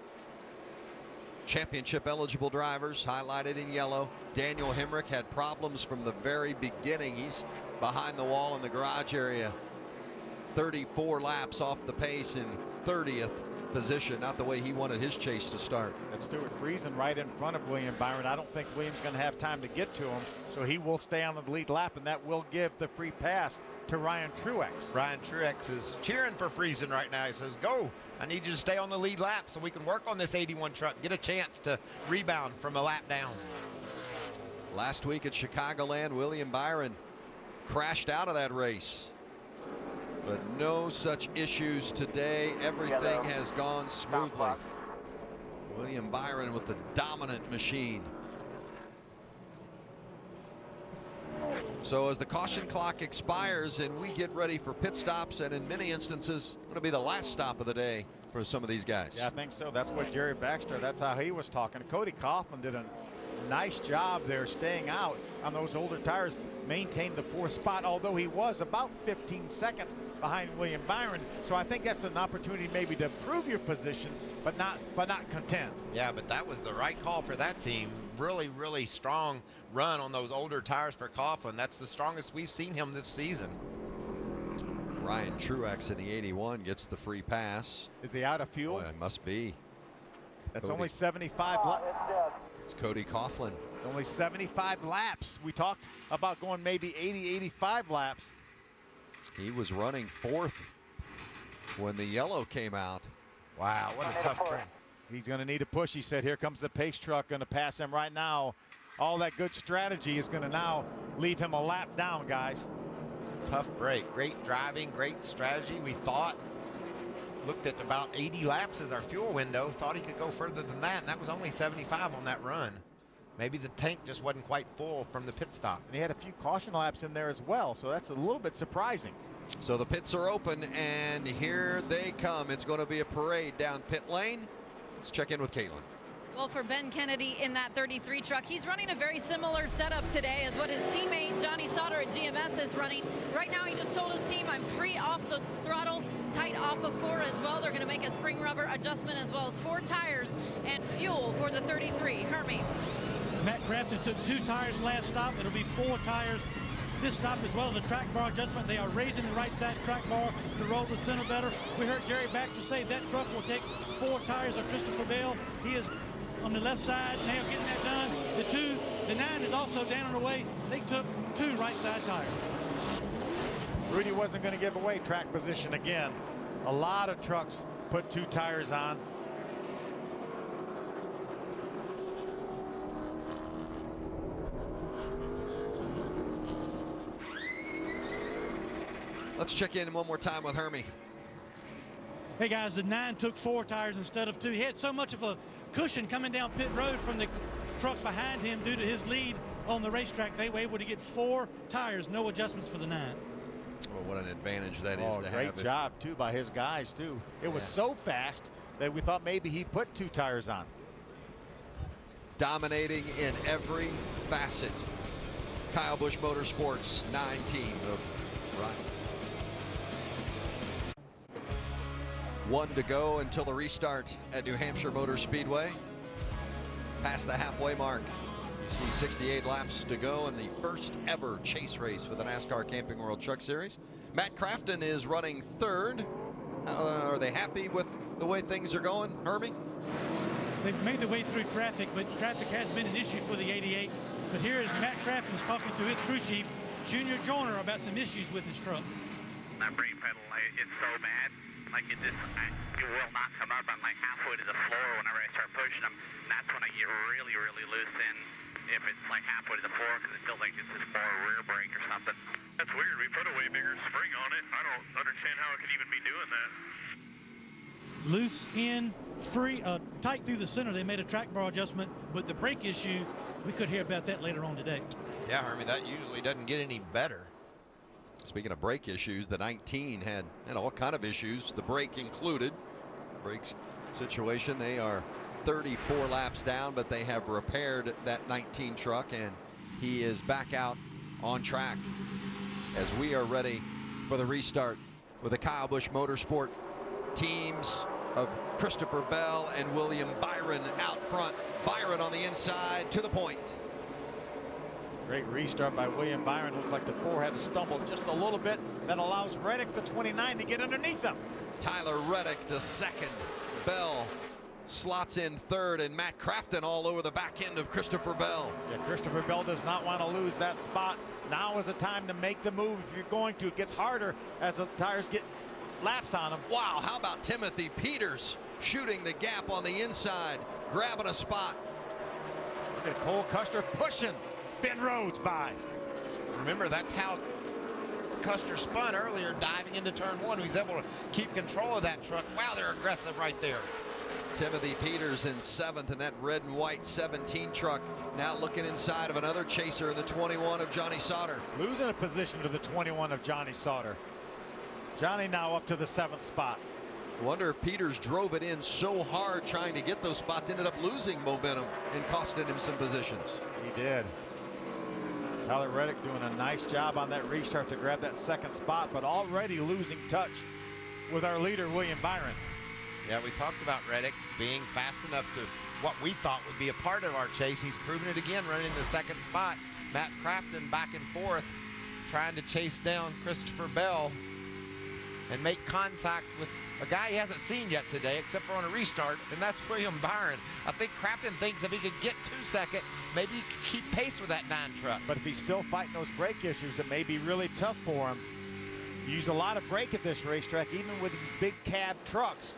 championship eligible drivers highlighted in yellow. Daniel Hemrick had problems from the very beginning. He's behind the wall in the garage area. 34 laps off the pace in 30th position, not the way he wanted his chase to start. That's Stuart Friesen right in front of William Byron. I don't think William's going to have time to get to him, so he will stay on the lead lap, and that will give the free pass to Ryan Truex. Ryan Truex is cheering for Friesen right now. He says, go, I need you to stay on the lead lap so we can work on this 81 truck, get a chance to rebound from a lap down. Last week at Chicagoland, William Byron crashed out of that race. But no such issues today. Everything has gone smoothly. William Byron with the dominant machine. So as the caution clock expires and we get ready for pit stops, and in many instances, going to be the last stop of the day for some of these guys. Yeah, I think so. That's what Jerry Baxter, that's how he was talking. Cody Coughlin did a nice job there staying out on those older tires, maintained the 4th spot, although he was about 15 seconds behind William Byron. So I think that's an opportunity maybe to improve your position, but not contend. Yeah, but that was the right call for that team. Really, really strong run on those older tires for Coughlin. That's the strongest we've seen him this season. Ryan Truex in the 81 gets the free pass. Is he out of fuel? Boy, it must be. That's Cody. only 75 laps. It's Cody Coughlin. Only 75 laps. We talked about going maybe 80, 85 laps. He was running 4th when the yellow came out. Wow, what a tough turn. He's going to need a push. He said, here comes the pace truck, going to pass him right now. All that good strategy is going to now leave him a lap down, guys. Tough break. Great driving, great strategy. We thought, looked at about 80 laps as our fuel window, thought he could go further than that, and that was only 75 on that run. maybe the tank just wasn't quite full from the pit stop. And he had a few caution laps in there as well, so that's a little bit surprising. So the pits are open, and here they come. It's going to be a parade down pit lane. Let's check in with Caitlin. Well, for Ben Kennedy in that 33 truck, he's running a very similar setup today as what his teammate Johnny Sauter at GMS is running. Right now, he just told his team, I'm free off the throttle, tight off of 4 as well. They're going to make a spring rubber adjustment as well as 4 tires and fuel for the 33. Hermie. Matt Crafton took 2 tires last stop. It'll be 4 tires this stop as well as the track bar adjustment. They are raising the right side track bar to roll the center better. We heard Jerry Baxter say that truck will take 4 tires of Christopher Bell. He is on the left side now getting that done. The 9 is also down and away. They took 2 right side tires. Rudy wasn't going to give away track position again. A lot of trucks put 2 tires on. Let's check in one more time with Hermie. Hey guys, the 9 took 4 tires instead of 2. He had so much of a cushion coming down pit road from the truck behind him due to his lead on the racetrack. They were able to get 4 tires, no adjustments for the 9. Well, what an advantage that is to have. Great job too by his guys too. It was so fast that we thought maybe he put 2 tires on. Dominating in every facet. Kyle Busch Motorsports 9 team of Ryan. 1 to go until the restart at New Hampshire Motor Speedway. Past the halfway mark. See 68 laps to go in the first ever chase race for the NASCAR Camping World Truck Series. Matt Crafton is running 3rd. Are they happy with the way things are going, Hermie? They've made their way through traffic, but traffic has been an issue for the 88. But here is Matt Crafton's talking to his crew chief, Junior Joyner, about some issues with his truck. That brake pedal, it's so bad. Like it will not come up. I'm like halfway to the floor whenever I start pushing them. And that's when I get really, really loose in. If it's like halfway to the floor, because it feels like it's just more rear brake or something. That's weird. We put a way bigger spring on it. I don't understand how it could even be doing that. Loose in, free, tight through the center. They made a track bar adjustment, but the brake issue, we could hear about that later on today. Yeah, Hermie, that usually doesn't get any better. Speaking of brake issues, the 19 had all kind of issues, the brake included. Brakes situation, they are 34 laps down, but they have repaired that 19 truck, and he is back out on track as we are ready for the restart with the Kyle Busch Motorsport teams of Christopher Bell and William Byron out front. Byron on the inside to the point. Great restart by William Byron. Looks like the 4 had to stumble just a little bit. That allows Reddick, the 29, to get underneath them. Tyler Reddick to 2nd. Bell slots in 3rd, and Matt Crafton all over the back end of Christopher Bell. Yeah, Christopher Bell does not want to lose that spot. Now is the time to make the move if you're going to. It gets harder as the tires get laps on them. Wow, how about Timothy Peters shooting the gap on the inside, grabbing a spot. Look at Cole Custer pushing Ben Rhodes by. Remember, that's how Custer spun earlier, diving into turn 1. He's able to keep control of that truck. Wow, they're aggressive right there. Timothy Peters in 7th in that red and white 17 truck. Now looking inside of another chaser in the 21 of Johnny Sauter. Losing a position to the 21 of Johnny Sauter. Johnny now up to the 7th spot. I wonder if Peters drove it in so hard trying to get those spots, ended up losing momentum and costing him some positions. He did. Tyler Reddick doing a nice job on that restart to grab that 2nd spot, but already losing touch with our leader, William Byron. Yeah, we talked about Reddick being fast enough to what we thought would be a part of our chase. He's proven it again, running the 2nd spot. Matt Crafton back and forth, trying to chase down Christopher Bell and make contact with a guy he hasn't seen yet today, except for on a restart, and that's William Byron. I think Crafton thinks if he could get to 2nd, maybe he could keep pace with that 9 truck. But if he's still fighting those brake issues, it may be really tough for him. You use a lot of brake at this racetrack, even with these big cab trucks.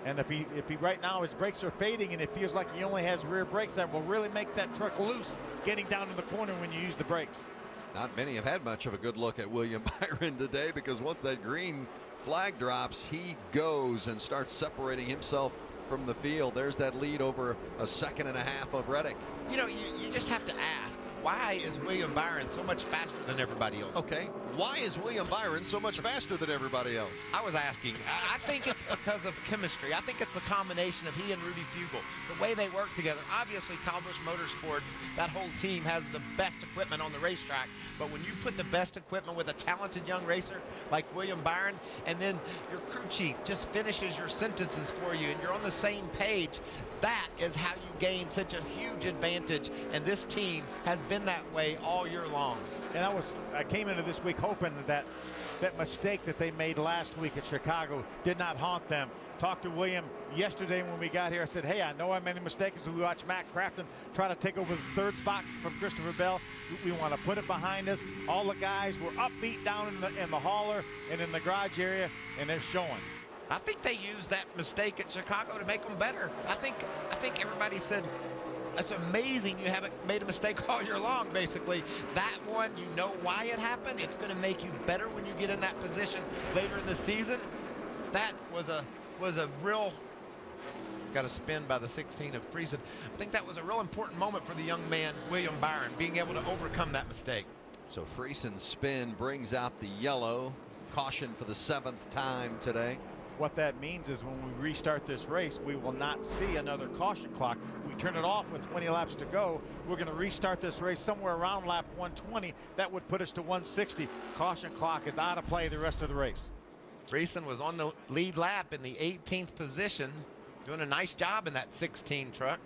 And if he right now his brakes are fading and it feels like he only has rear brakes, that will really make that truck loose getting down to the corner when you use the brakes. Not many have had much of a good look at William Byron today, because once that green flag drops, he goes and starts separating himself from the field. There's that lead over a second and a half of Reddick. You know, you just have to ask, why is William Byron so much faster than everybody else? Okay, why is William Byron so much faster than everybody else? I was asking. I think it's because of chemistry. I think it's the combination of he and Rudy Fugle, the way they work together. Obviously, Cobblers Motorsports, that whole team has the best equipment on the racetrack, but when you put the best equipment with a talented young racer like William Byron, and then your crew chief just finishes your sentences for you and you're on the same page, that is how you gain such a huge advantage, and this team has been that way all year long. And I came into this week hoping that mistake that they made last week at Chicago did not haunt them. Talked to William yesterday when we got here. I said, hey, I know I made a mistake as we watched Matt Crafton try to take over the third spot from Christopher Bell. We want to put it behind us. All the guys were upbeat down in the hauler and in the garage area, and they're showing. I think they used that mistake at Chicago to make them better. I think everybody said, that's amazing you haven't made a mistake all year long, basically. That one, you know why it happened. It's going to make you better when you get in that position later in the season. That was a real, got a spin by the 16 of Friesen. I think that was a real important moment for the young man, William Byron, being able to overcome that mistake. So Friesen's spin brings out the yellow. Caution for the 7th time today. What that means is when we restart this race, we will not see another caution clock. We turn it off with 20 laps to go. We're going to restart this race somewhere around lap 120. That would put us to 160. Caution clock is out of play the rest of the race. Friesen was on the lead lap in the 18th position, doing a nice job in that 16 truck.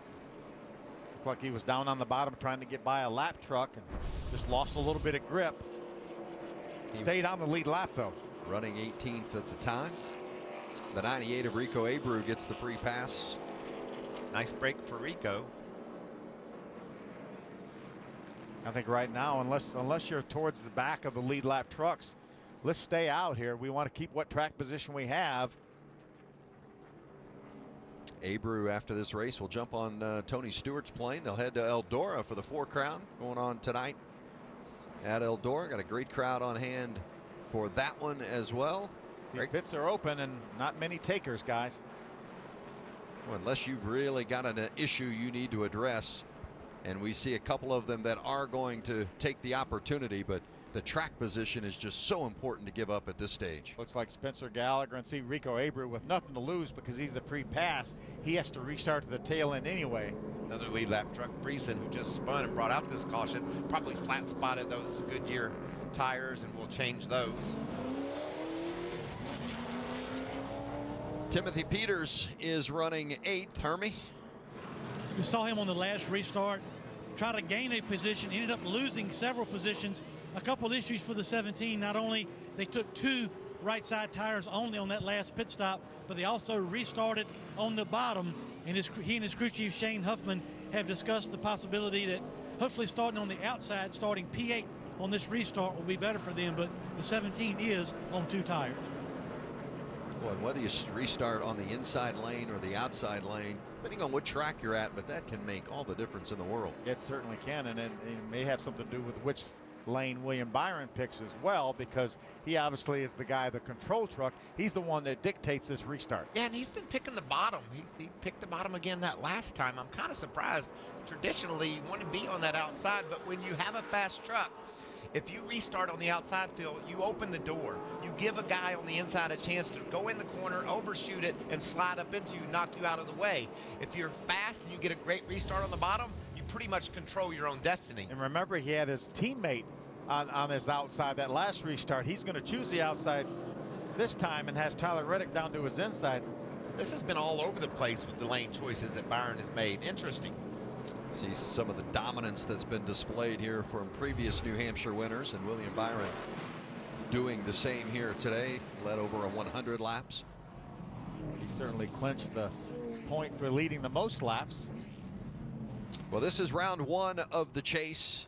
Looked like he was down on the bottom trying to get by a lap truck and just lost a little bit of grip. Stayed on the lead lap though. Running 18th at the time. The 98 of Rico Abreu gets the free pass. Nice break for Rico. I think right now, unless you're towards the back of the lead lap trucks, let's stay out here. We want to keep what track position we have. Abreu after this race will jump on Tony Stewart's plane. They'll head to Eldora for the 4 Crown going on tonight at Eldora. Got a great crowd on hand for that one as well. The pits are open and not many takers, guys. Well, unless you've really got an issue you need to address, and we see a couple of them that are going to take the opportunity, but the track position is just so important to give up at this stage. Looks like Spencer Gallagher and see Rico Abreu with nothing to lose because he's the free pass. He has to restart to the tail end anyway. Another lead lap truck, Friesen, who just spun and brought out this caution, probably flat spotted those Goodyear tires, and will change those. Timothy Peters is running 8th. Hermie? We saw him on the last restart try to gain a position, ended up losing several positions. A couple issues for the 17. Not only they took 2 right side tires only on that last pit stop, but they also restarted on the bottom, and he and his crew chief Shane Huffman have discussed the possibility that hopefully starting on the outside, starting P8 on this restart will be better for them, but the 17 is on 2 tires. Well, and whether you restart on the inside lane or the outside lane, depending on what track you're at, but that can make all the difference in the world. It certainly can, and it may have something to do with which lane William Byron picks as well, because he obviously is the guy, the control truck. He's the one that dictates this restart. Yeah, and he's been picking the bottom. He picked the bottom again that last time. I'm kind of surprised. Traditionally, you want to be on that outside, but when you have a fast truck, if you restart on the outside field, you open the door. You give a guy on the inside a chance to go in the corner, overshoot it, and slide up into you, knock you out of the way. If you're fast and you get a great restart on the bottom, you pretty much control your own destiny. And remember, he had his teammate on his outside that last restart. He's going to choose the outside this time and has Tyler Reddick down to his inside. This has been all over the place with the lane choices that Byron has made. Interesting. See some of the dominance that's been displayed here from previous New Hampshire winners, and William Byron doing the same here today. Led over 100 laps. He certainly clinched the point for leading the most laps. Well, this is round 1 of the chase.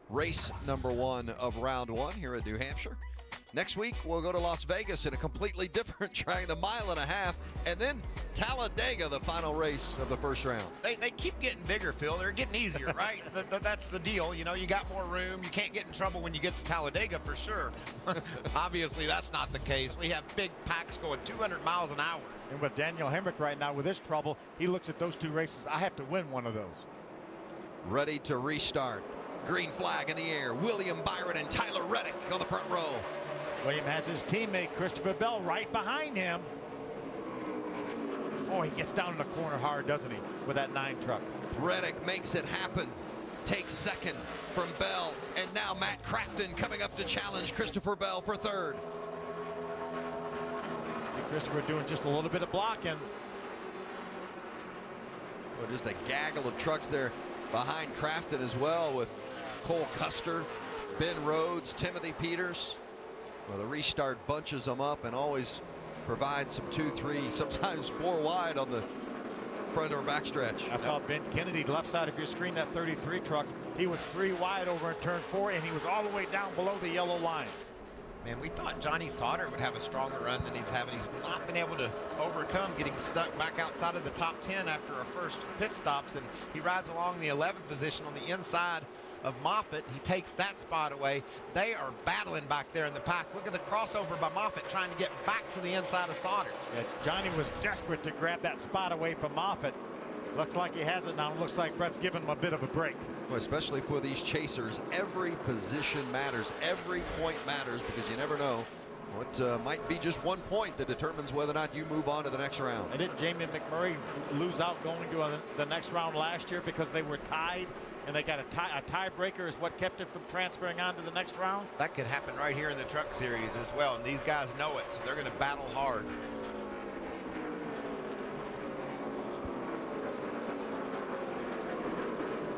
Race number 1 of round 1 here at New Hampshire. Next week, we'll go to Las Vegas in a completely different track, the 1.5 miles, and then Talladega, the final race of the first round. They keep getting bigger, Phil. They're getting easier, right? That's the deal. You know, you got more room. You can't get in trouble when you get to Talladega for sure. Obviously, that's not the case. We have big packs going 200 miles an hour. And with Daniel Hemrick right now with his trouble, he looks at those two races. I have to win one of those. Ready to restart. Green flag in the air. William Byron and Tyler Reddick on the front row. William has his teammate Christopher Bell right behind him. Oh, he gets down in the corner hard, doesn't he, with that 9 truck. Reddick makes it happen. Takes second from Bell. And now Matt Crafton coming up to challenge Christopher Bell for third. See Christopher doing just a little bit of blocking. Well, just a gaggle of trucks there behind Crafton as well, with Cole Custer, Ben Rhodes, Timothy Peters. Well, the restart bunches them up and always provides some 2, 3, sometimes 4 wide on the front or back stretch. I saw Ben Kennedy left side of your screen, that 33 truck. He was 3 wide over in turn 4, and he was all the way down below the yellow line. Man, we thought Johnny Sauter would have a stronger run than he's having. He's not been able to overcome getting stuck back outside of the top 10 after our first pit stops, and he rides along the 11th position on the inside of Moffitt. He takes that spot away. They are battling back there in the pack. Look at the crossover by Moffitt trying to get back to the inside of Sauter. Yeah, Johnny was desperate to grab that spot away from Moffitt. Looks like he has it now. Looks like Brett's giving him a bit of a break. Well, especially for these chasers, every position matters. Every point matters, because you never know what might be just 1 point that determines whether or not you move on to the next round. And didn't Jamie McMurray lose out going to the next round last year because they were tied, and they got a tiebreaker is what kept it from transferring on to the next round? That could happen right here in the truck series as well, and these guys know it, so they're going to battle hard.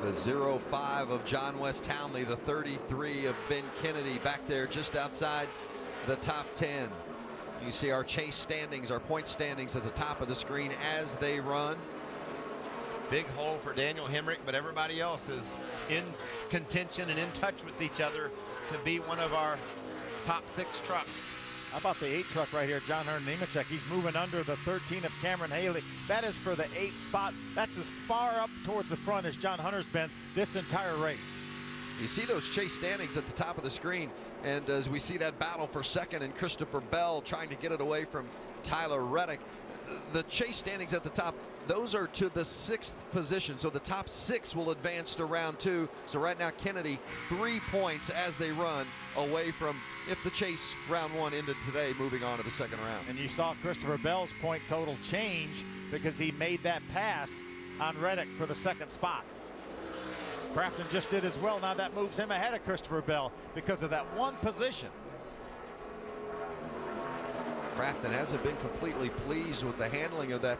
The 05 of John West Townley, the 33 of Ben Kennedy back there just outside the top 10. You see our chase standings, our point standings at the top of the screen as they run. Big hole for Daniel Hemrick, but everybody else is in contention and in touch with each other to be one of our top 6 trucks. How about the 8 truck right here, John Hunter Nemechek? He's moving under the 13 of Cameron Haley. That is for the 8th spot. That's as far up towards the front as John Hunter's been this entire race. You see those chase standings at the top of the screen, and as we see that battle for second and Christopher Bell trying to get it away from Tyler Reddick, the chase standings at the top, those are to the 6th position. So the top 6 will advance to round 2. So right now Kennedy 3 points as they run away from, if the chase round 1 ended today, moving on to the second round. And you saw Christopher Bell's point total change because he made that pass on Reddick for the 2nd spot. Crafton just did as well. Now that moves him ahead of Christopher Bell because of that 1 position. Crafton hasn't been completely pleased with the handling of that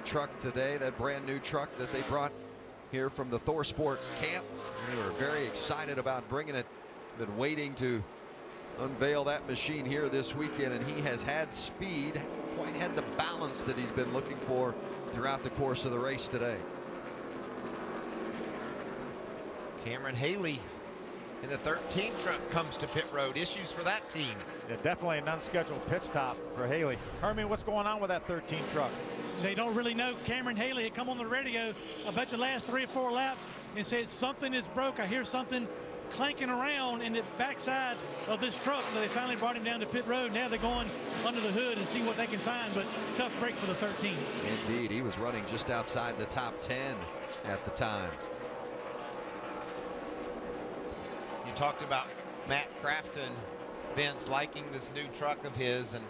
truck today, that brand new truck that they brought here from the Thor Sport camp. They were very excited about bringing it. Been waiting to unveil that machine here this weekend, and he has had speed, quite had the balance that he's been looking for throughout the course of the race today. Cameron Haley in the 13 truck comes to pit road. Issues for that team. Yeah, definitely an unscheduled pit stop for Haley. Hermie, what's going on with that 13 truck? They don't really know. Cameron Haley had come on the radio about the last 3 or 4 laps and said something is broke. I hear something clanking around in the backside of this truck. So they finally brought him down to pit road. Now they're going under the hood and see what they can find, but tough break for the 13. Indeed, he was running just outside the top 10 at the time. You talked about Matt Crafton, Vince, liking this new truck of his and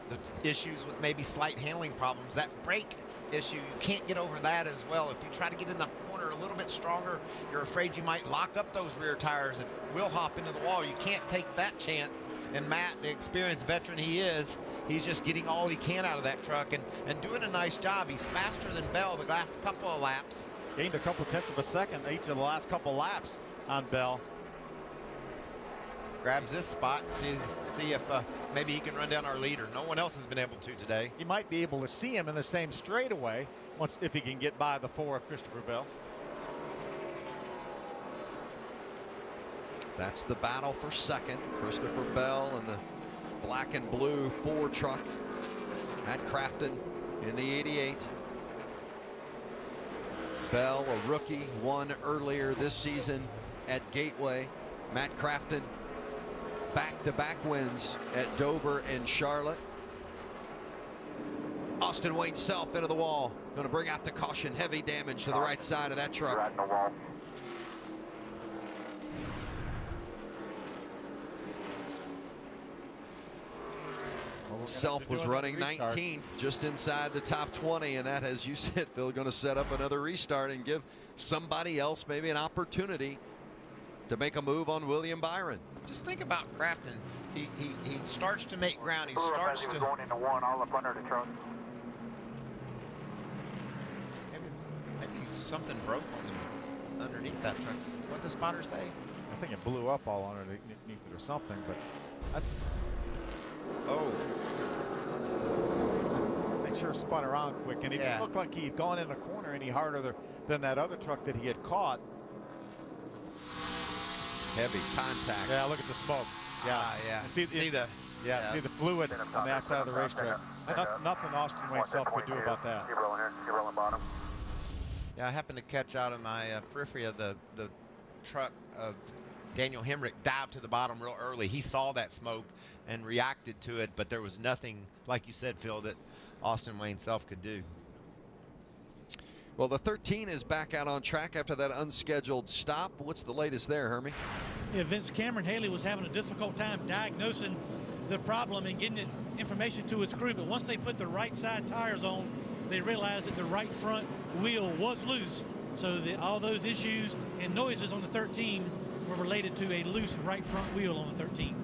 the issues with maybe slight handling problems. That brake issue, you can't get over that as well. If you try to get in the corner a little bit stronger, you're afraid you might lock up those rear tires and will hop into the wall. You can't take that chance. And Matt, the experienced veteran he is, he's just getting all he can out of that truck and doing a nice job. He's faster than Bell the last couple of laps. Gained a couple tenths of a second each of the last couple laps on Bell. Grabs this spot and see if maybe he can run down our leader. No one else has been able to today. He might be able to see him in the same straightaway if he can get by the 4 of Christopher Bell. That's the battle for second. Christopher Bell and the black and blue 4 truck. Matt Crafton in the 88. Bell, a rookie, won earlier this season at Gateway. Matt Crafton, back-to-back wins at Dover and Charlotte. Austin Wayne Self into the wall. Going to bring out the caution. Heavy damage to the right side of that truck. Self was running 19th, just inside the top 20, and that, as you said, Phil, going to set up another restart and give somebody else maybe an opportunity to make a move on William Byron. Just think about Crafton. He starts to make ground. He starts to. Going into one, all up under the truck. Maybe something broke underneath that truck. What does the spotter say? I think it blew up all underneath it or something, but oh. They sure spun around quick, and it didn't look like he'd gone in the corner any harder than that other truck that he had caught. Heavy contact. Yeah, look at the smoke. Yeah, yeah. See the fluid on the outside of the racetrack. Nothing Austin Wayne Self could do about that. Keep rolling here. Keep rolling bottom. Yeah, I happened to catch out of my periphery of the truck of Daniel Hemrick dive to the bottom real early. He saw that smoke and reacted to it, but there was nothing, like you said, Phil, that Austin Wayne Self could do. Well, the 13 is back out on track after that unscheduled stop. What's the latest there, Hermie? Yeah, Vince Cameron Haley was having a difficult time diagnosing the problem and getting information to his crew, but once they put the right side tires on, they realized that the right front wheel was loose, so that all those issues and noises on the 13 were related to a loose right front wheel on the 13.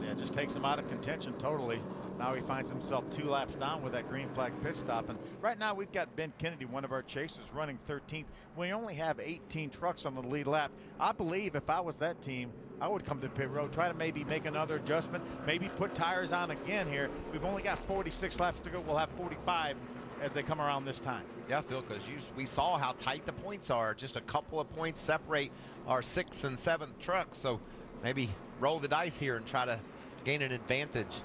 Yeah, it just takes him out of contention totally. Now he finds himself 2 laps down with that green flag pit stop. And right now we've got Ben Kennedy, one of our chasers, running 13th. We only have 18 trucks on the lead lap. I believe if I was that team, I would come to pit road, try to maybe make another adjustment, maybe put tires on again here. We've only got 46 laps to go. We'll have 45 as they come around this time. Yeah, Phil, because we saw how tight the points are. Just a couple of points separate our 6th and 7th trucks. So maybe roll the dice here and try to gain an advantage.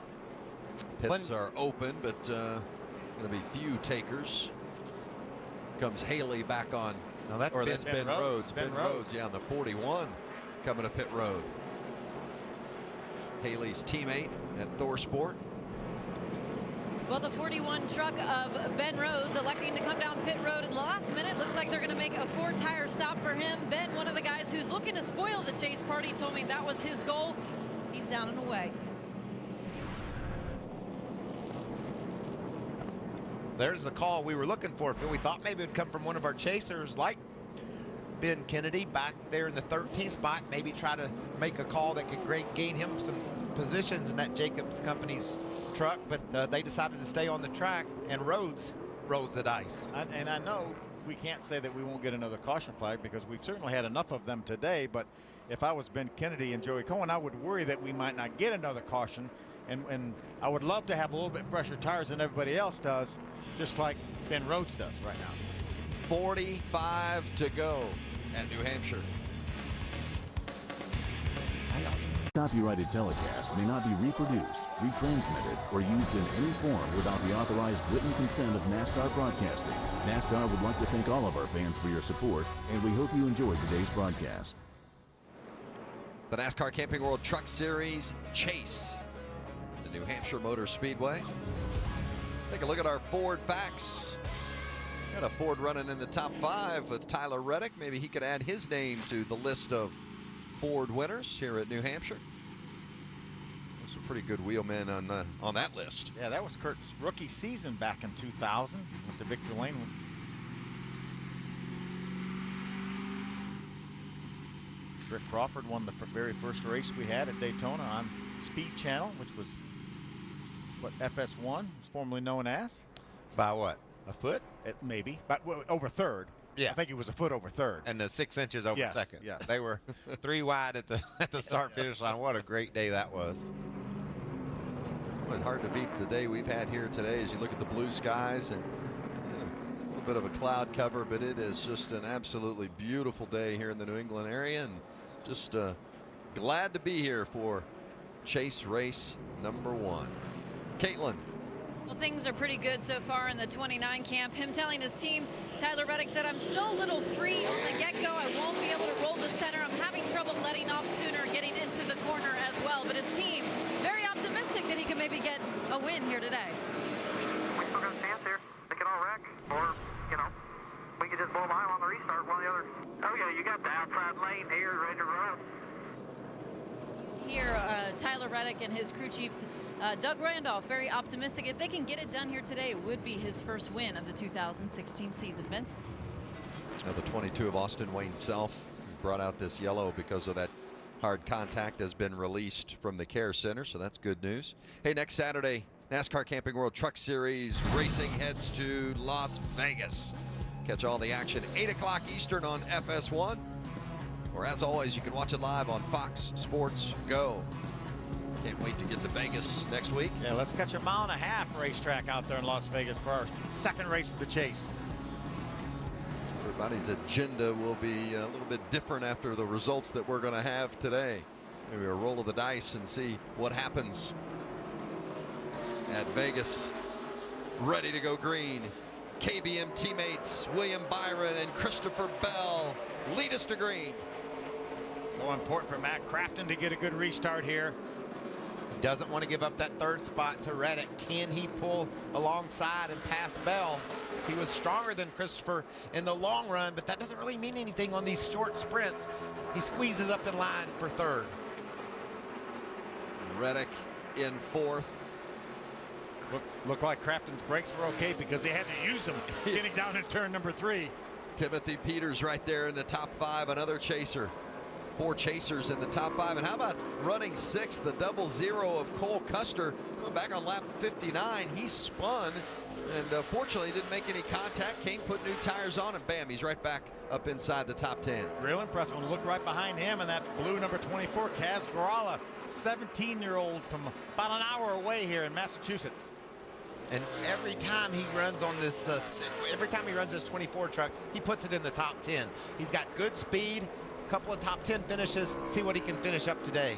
Pits are open, but going to be few takers. Comes Haley back on. No, that's Ben Rhodes. Ben Rhodes, yeah, on the 41 coming to pit road. Haley's teammate at Thor Sport. Well, the 41 truck of Ben Rhodes electing to come down pit road in the last minute. Looks like they're going to make a 4-tire stop for him. Ben, one of the guys who's looking to spoil the chase party, told me that was his goal. He's down and away. There's the call we were looking for, Phil. We thought maybe it would come from one of our chasers like Ben Kennedy back there in the 13th spot. Maybe try to make a call that could gain him some positions in that Jacobs Company's truck, but they decided to stay on the track, and Rhodes rolls the dice. And I know we can't say that we won't get another caution flag because we've certainly had enough of them today, but if I was Ben Kennedy and Joey Cohen, I would worry that we might not get another caution, and I would love to have a little bit fresher tires than everybody else does, just like Ben Rhodes does right now. 45 to go at New Hampshire. Copyrighted telecast may not be reproduced, retransmitted, or used in any form without the authorized written consent of NASCAR Broadcasting. NASCAR would like to thank all of our fans for your support, and we hope you enjoyed today's broadcast. The NASCAR Camping World Truck Series Chase, the New Hampshire Motor Speedway. Take a look at our Ford facts. Got a Ford running in the top 5 with Tyler Reddick. Maybe he could add his name to the list of Ford winners here at New Hampshire. Some pretty good wheelmen on that list. Yeah, that was Kurt's rookie season back in 2000 with the Victor Lane. Rick Crawford won the very first race we had at Daytona on Speed Channel, which was what FS1 was formerly known as. By what? A foot? Maybe, but over third. Yeah, I think it was a foot over third, and the 6 inches over second. Yes, they were 3 wide at the start finish line. What a great day that was! Well, it's hard to beat the day we've had here today. As you look at the blue skies and a little bit of a cloud cover, but it is just an absolutely beautiful day here in the New England area, and just glad to be here for Chase race number 1. Caitlin. Well, things are pretty good so far in the 29 camp. Him telling his team, Tyler Reddick said, I'm still a little free on the get-go. I won't be able to roll the center. I'm having trouble letting off sooner, getting into the corner as well. But his team, very optimistic that he can maybe get a win here today. We still gonna see a wreck, or, you know, we could just blow by on the restart, one or the other. Okay, you got the outside lane here, ready to roll. Here, Tyler Reddick and his crew chief, Doug Randolph, very optimistic. If they can get it done here today, it would be his first win of the 2016 season. Vince? The 22 of Austin Wayne Self brought out this yellow because of that hard contact, has been released from the care center, so that's good news. Hey, next Saturday, NASCAR Camping World Truck Series racing heads to Las Vegas. Catch all the action 8 o'clock Eastern on FS1. Or as always, you can watch it live on Fox Sports Go. Can't wait to get to Vegas next week. Yeah, let's catch a 1.5 mile racetrack out there in Las Vegas for our second race of the chase. Everybody's agenda will be a little bit different after the results that we're going to have today. Maybe a roll of the dice and see what happens at Vegas. Ready to go green. KBM teammates William Byron and Christopher Bell lead us to green. So important for Matt Crafton to get a good restart here. He doesn't want to give up that third spot to Reddick. Can he pull alongside and pass Bell? He was stronger than Christopher in the long run, but that doesn't really mean anything on these short sprints. He squeezes up in line for third. Reddick in fourth. Look like Crafton's brakes were okay because they had to use them getting down in turn number 3. Timothy Peters right there in the top 5, another chaser. 4 chasers in the top 5. And how about running 6th, the double zero of Cole Custer? Back on lap 59, he spun and fortunately didn't make any contact. Kane put new tires on and bam, he's right back up inside the top 10. Real impressive. When you look right behind him and that blue number 24, Kaz Gralla, 17-year-old from about an hour away here in Massachusetts. And every time he runs on this, every time he runs this 24 truck, he puts it in the top 10. He's got good speed, a couple of top 10 finishes. See what he can finish up today.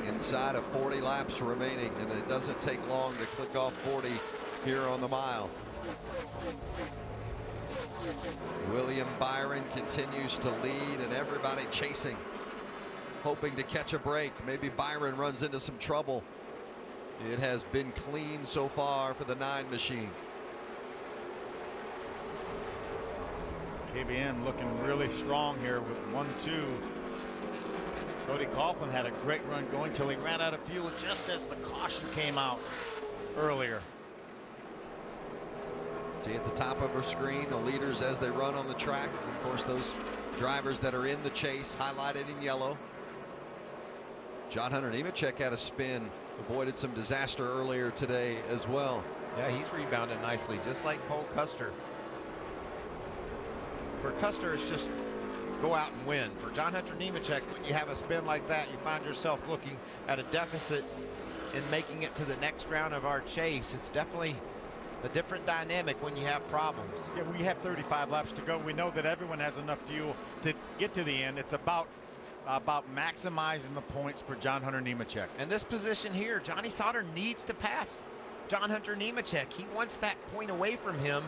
Inside of 40 laps remaining, and it doesn't take long to click off 40 here on the mile. William Byron continues to lead and everybody chasing, hoping to catch a break. Maybe Byron runs into some trouble. It has been clean so far for the 9 machine. KBM looking really strong here with 1-2. Cody Coughlin had a great run going till he ran out of fuel just as the caution came out earlier. See at the top of our screen the leaders as they run on the track. Of course, those drivers that are in the chase highlighted in yellow. John Hunter Nemechek had a spin, avoided some disaster earlier today as well. Yeah, he's rebounded nicely, just like Cole Custer. For Custer, it's just go out and win. For John Hunter Nemechek, when you have a spin like that, you find yourself looking at a deficit and making it to the next round of our chase. It's definitely a different dynamic when you have problems. Yeah, we have 35 laps to go. We know that everyone has enough fuel to get to the end. It's about maximizing the points for John Hunter Nemechek. And this position here, Johnny Sauter needs to pass John Hunter Nemechek. He wants that point away from him,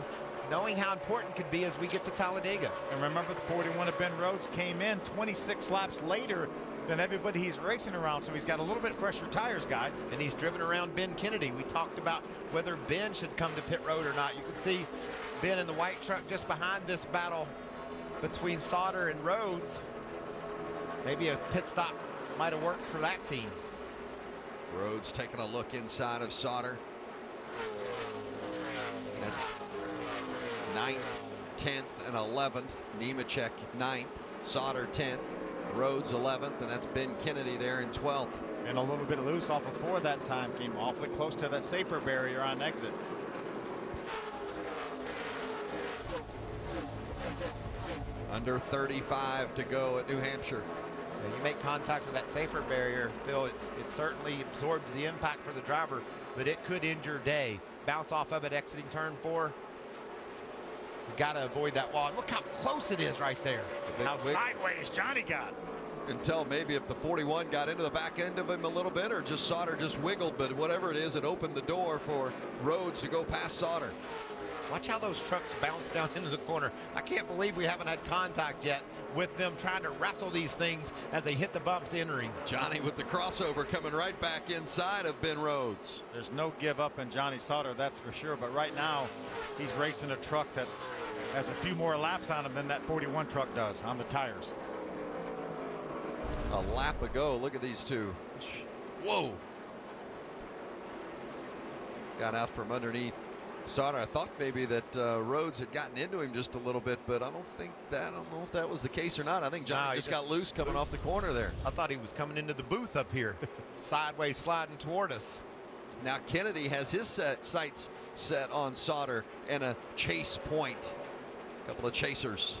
knowing how important it could be as we get to Talladega. And remember, the 41 of Ben Rhodes came in 26 laps later than everybody he's racing around, so he's got a little bit fresher tires, guys. And he's driven around Ben Kennedy. We talked about whether Ben should come to pit road or not. You can see Ben in the white truck just behind this battle between Sauter and Rhodes. Maybe a pit stop might have worked for that team. Rhodes taking a look inside of Sauter. That's 9th, 10th, and 11th. Nemechek 9th, Sauter 10th, Rhodes 11th, and that's Ben Kennedy there in 12th. And a little bit loose off of 4 that time. Came awfully close to that safer barrier on exit. Under 35 to go at New Hampshire. And you make contact with that safer barrier, Phil, it certainly absorbs the impact for the driver, but it could end your day. Bounce off of it exiting turn 4. You got to avoid that wall. Look how close it is right there. How sideways Johnny got. Until maybe if the 41 got into the back end of him a little bit, or just Sauter just wiggled, but whatever it is, it opened the door for Rhodes to go past Sauter. Watch how those trucks bounce down into the corner. I can't believe we haven't had contact yet with them trying to wrestle these things as they hit the bumps entering. Johnny with the crossover coming right back inside of Ben Rhodes. There's no give up in Johnny Sauter, that's for sure. But right now, he's racing a truck that has a few more laps on him than that 41 truck does on the tires. A lap ago. Look at these two. Whoa. Got out from underneath Sauter. I thought maybe that Rhodes had gotten into him just a little bit, but I don't know if that was the case or not. I think Johnny just got loose coming off the corner there. I thought he was coming into the booth up here, sideways sliding toward us. Now Kennedy has his sights set on Sauter and a chase point. A couple of chasers.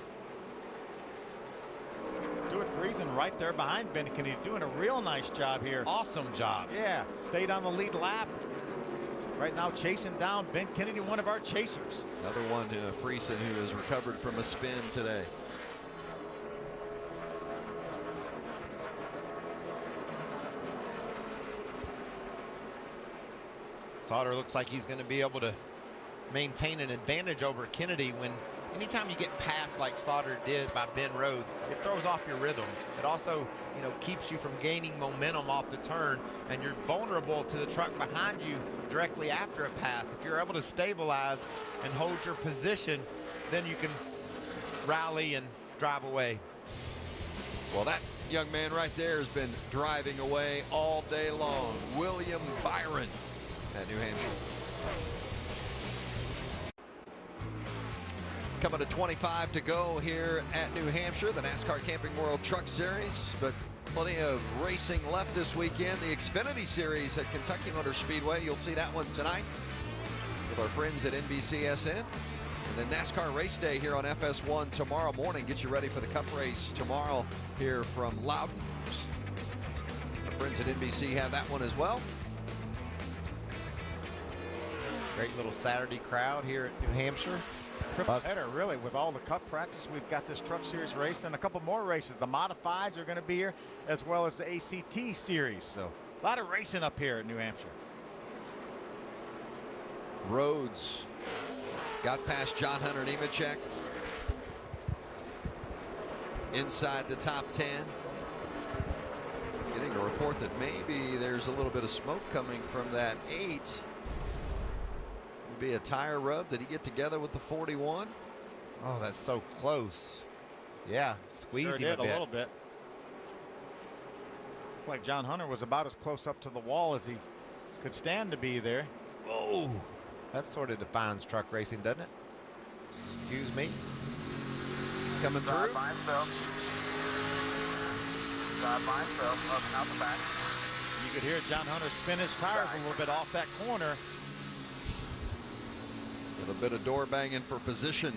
Stuart Friesen right there behind Ben Kennedy, doing a real nice job here. Awesome job. Yeah, stayed on the lead lap. Right now chasing down Ben Kennedy, one of our chasers. Another one, Friesen, who has recovered from a spin today. Sauter looks like he's going to be able to maintain an advantage over Kennedy when anytime you get past like Sauter did by Ben Rhodes, it throws off your rhythm. It also, you know, keeps you from gaining momentum off the turn, and you're vulnerable to the truck behind you directly after a pass. If you're able to stabilize and hold your position, then you can rally and drive away. Well, that young man right there has been driving away all day long. William Byron at New Hampshire. Coming to 25 to go here at New Hampshire, the NASCAR Camping World Truck Series, but plenty of racing left this weekend. The Xfinity Series at Kentucky Motor Speedway. You'll see that one tonight with our friends at NBCSN. And then NASCAR Race Day here on FS1 tomorrow morning. Get you ready for the Cup race tomorrow here from Loudon. Our friends at NBC have that one as well. Great little Saturday crowd here at New Hampshire. Triple header, really, with all the Cup practice. We've got this Truck Series race and a couple more races. The Modifieds are going to be here, as well as the ACT Series. So a lot of racing up here at New Hampshire. Rhodes got past John Hunter Nemechek. Inside the top 10. Getting a report that maybe there's a little bit of smoke coming from that 8. Be a tire rub. Did he get together with the 41? Oh, that's so close. Yeah, squeezed him a little bit. Like John Hunter was about as close up to the wall as he could stand to be there. Whoa. That sort of defines truck racing, doesn't it? Excuse me. Coming through. Drive by himself. Drive by himself, up and out the back. You could hear John Hunter spin his tires a little bit off that corner. A bit of door banging for position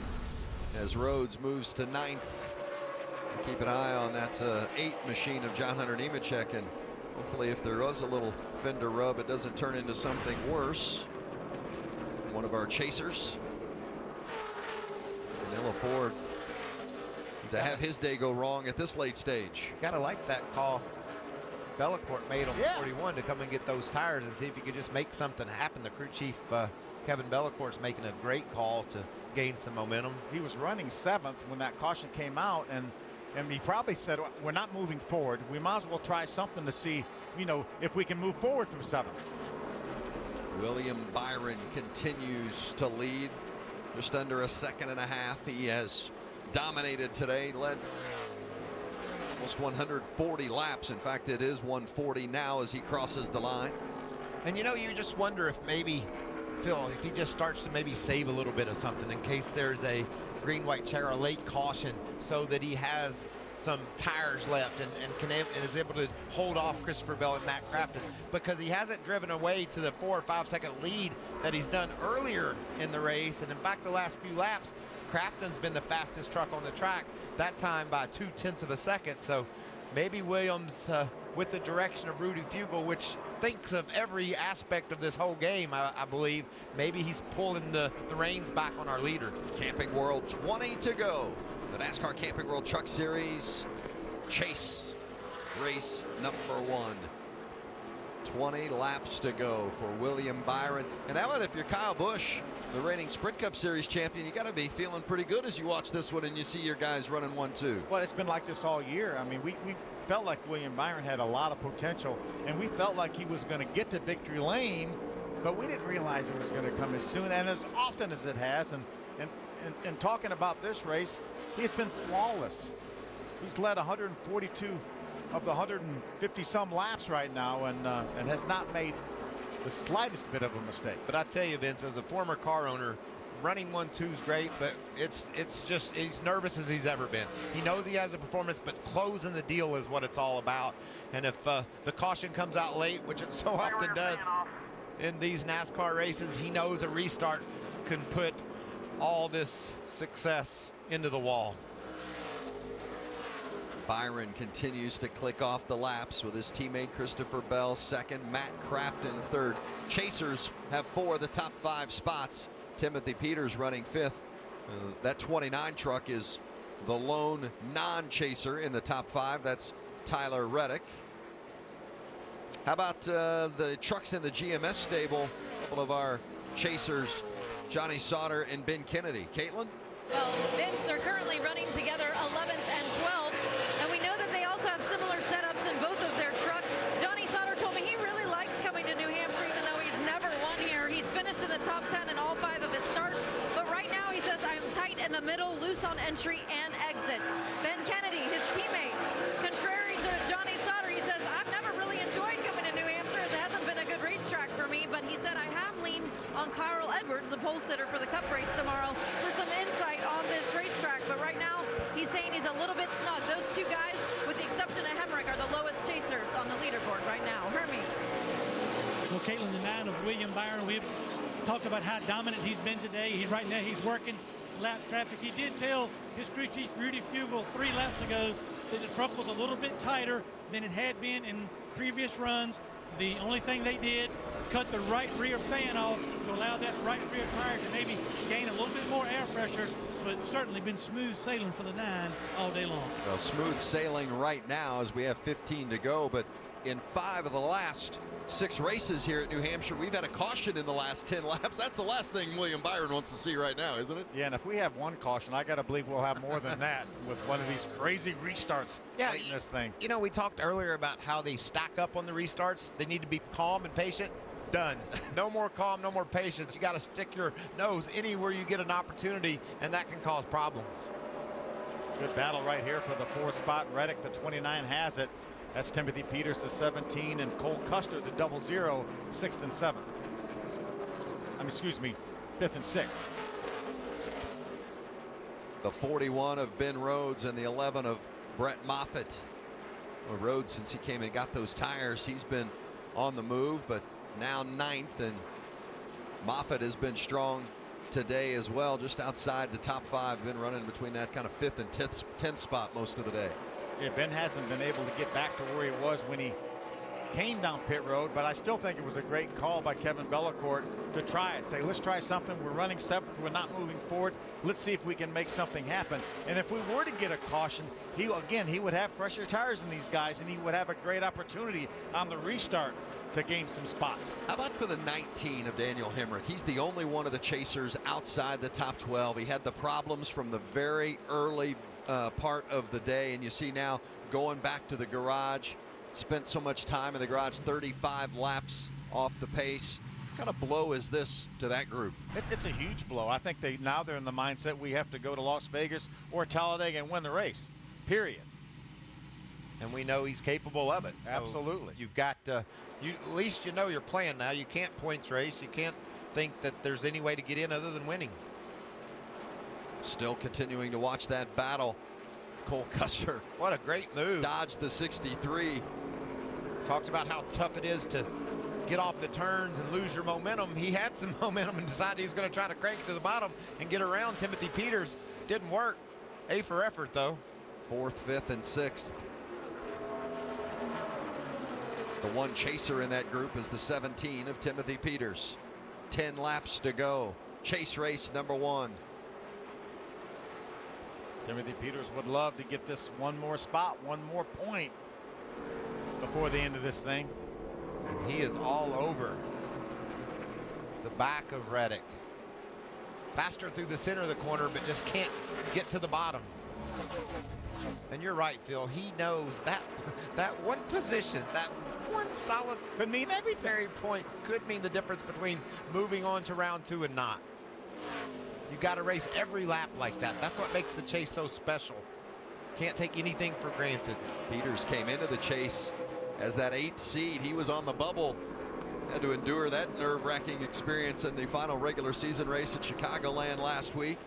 as Rhodes moves to 9th. Keep an eye on that 8 machine of John Hunter Nemechek, and hopefully if there was a little fender rub, it doesn't turn into something worse. One of our chasers. Vanilla Ford to have his day go wrong at this late stage. Gotta like that call Bellecourt made on 41 to come and get those tires and see if you could just make something happen. The crew chief Kevin Bellecourt's making a great call to gain some momentum. He was running 7th when that caution came out, and he probably said, we're not moving forward. We might as well try something to see, you know, if we can move forward from 7th. William Byron continues to lead, just under a second and a half. He has dominated today, led almost 140 laps. In fact, it is 140 now as he crosses the line. And you know, you just wonder if maybe Phil, if he just starts to maybe save a little bit of something in case there's a green, white check or a late caution, so that he has some tires left and is able to hold off Christopher Bell and Matt Crafton, because he hasn't driven away to the 4 or 5 second lead that he's done earlier in the race. And in fact, the last few laps, Crafton's been the fastest truck on the track, that time by 0.2 of a second. So maybe Williams, with the direction of Rudy Fugle, which thinks of every aspect of this whole game, I believe, maybe he's pulling the reins back on our leader. Camping World 20 to go. The NASCAR Camping World Truck Series Chase race number 1. 20 laps to go for William Byron. And how about if you're Kyle Busch, the reigning Sprint Cup Series champion, you got to be feeling pretty good as you watch this one and you see your guys running 1-2. Well, it's been like this all year. I mean, we felt like William Byron had a lot of potential, and we felt like he was going to get to victory lane, but we didn't realize it was going to come as soon and as often as it has. And talking about this race, he's been flawless. He's led 142 of the 150 some laps right now, and has not made the slightest bit of a mistake. But I tell you, Vince, as a former car owner, running 1-2 is great, but it's just he's nervous as he's ever been. He knows he has a performance, but closing the deal is what it's all about. And if the caution comes out late, which it so often does in these NASCAR races, he knows a restart can put all this success into the wall. Byron continues to click off the laps with his teammate Christopher Bell second, Matt Crafton third. Chasers have 4 of the top 5 spots. Timothy Peters running 5th. That 29 truck is the lone non-chaser in the top 5. That's Tyler Reddick. How about the trucks in the GMS stable? A couple of our chasers, Johnny Sauter and Ben Kennedy. Caitlin? Well, Vince, they're currently running together 11th and 12th, and we know that they also have similar setups in both of their trucks. Johnny Sauter told me he really likes coming to New Hampshire, even though he's never won here. He's finished in the top 10 in all 5 of his starts, but right now he says, I'm tight in the middle, loose on entry and exit. Ben Kennedy, his teammate, contrary to Johnny Sauter, he says, I've never really enjoyed coming to New Hampshire. It hasn't been a good racetrack for me, but he said, I have leaned on Carl Edwards, the pole sitter for the Cup race tomorrow, for some insight on this racetrack. But right now, he's saying he's a little bit snug. Those 2 guys, with the exception of Hemrick, are the lowest chasers on the leaderboard right now. Hermie. Well, Caitlin, the 9 of William Byron, we've talked about how dominant he's been today. Right now, he's working lap traffic. He did tell his crew chief, Rudy Fugel, 3 laps ago that the truck was a little bit tighter than it had been in previous runs. The only thing they did, cut the right rear fan off to allow that right rear tire to maybe gain a little bit more air pressure, but certainly been smooth sailing for the 9 all day long. Well, smooth sailing right now as we have 15 to go, but in 5 of the last 6 races here at New Hampshire, we've had a caution in the last 10 laps. That's the last thing William Byron wants to see right now, isn't it? Yeah, and if we have 1 caution, I got to believe we'll have more than that with one of these crazy restarts late in this thing. You know, we talked earlier about how they stack up on the restarts. They need to be calm and patient. Done. No more calm, no more patience. You got to stick your nose anywhere you get an opportunity, and that can cause problems. Good battle right here for the 4th spot. Reddick, the 29, has it. That's Timothy Peters, the 17, and Cole Custer, the 00, 6th and 7th. Excuse me, 5th and 6th. The 41 of Ben Rhodes and the 11 of Brett Moffitt. Well, Rhodes, since he came and got those tires, he's been on the move, but now 9th, and Moffitt has been strong today as well, just outside the top 5, been running between that kind of 5th and 10th spot most of the day. Yeah, Ben hasn't been able to get back to where he was when he came down pit road, but I still think it was a great call by Kevin Bellacourt to try it. Say, let's try something. We're running 7th. We're not moving forward. Let's see if we can make something happen. And if we were to get a caution, he would have fresher tires than these guys, and he would have a great opportunity on the restart to gain some spots. How about for the 19 of Daniel Hemrick? He's the only one of the chasers outside the top 12. He had the problems from the very early part of the day, and you see now going back to the garage, spent so much time in the garage, 35 laps off the pace. What kind of blow is this to that group? It's a huge blow. I think now they're in the mindset we have to go to Las Vegas or Talladega and win the race, period. And we know he's capable of it. So absolutely. You've got at least you know your plan now. You can't points race. You can't think that there's any way to get in other than winning. Still continuing to watch that battle. Cole Custer. What a great move. Dodged the 63. Talked about how tough it is to get off the turns and lose your momentum. He had some momentum and decided he was going to try to crank to the bottom and get around Timothy Peters. Didn't work. A for effort, though. 4th, 5th, and 6th. The one chaser in that group is the 17 of Timothy Peters. 10 laps to go. Chase race number 1. Timothy Peters would love to get this 1 more spot, 1 more point before the end of this thing. And he is all over the back of Reddick. Faster through the center of the corner, but just can't get to the bottom. And you're right, Phil. He knows that one position, that one solid could mean everything. Point could mean the difference between moving on to round 2 and not. You got to race every lap like that. That's what makes the chase so special. Can't take anything for granted. Peters came into the chase as that 8th seed. He was on the bubble. Had to endure that nerve-wracking experience in the final regular season race at Chicagoland last week.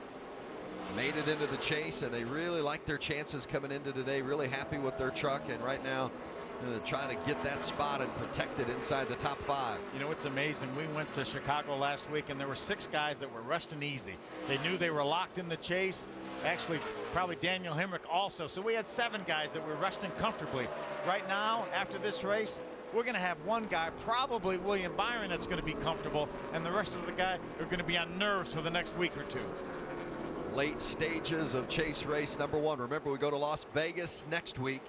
Made it into the chase, and they really like their chances coming into today. Really happy with their truck, and right now trying to get that spot and protect it inside the top 5. You know, it's amazing. We went to Chicago last week, and there were 6 guys that were resting easy. They knew they were locked in the chase. Actually, probably Daniel Hemrick also. So we had 7 guys that were resting comfortably. Right now, after this race, we're going to have one guy, probably William Byron, that's going to be comfortable, and the rest of the guys are going to be on nerves for the next week or 2. Late stages of chase race number 1. Remember, we go to Las Vegas next week,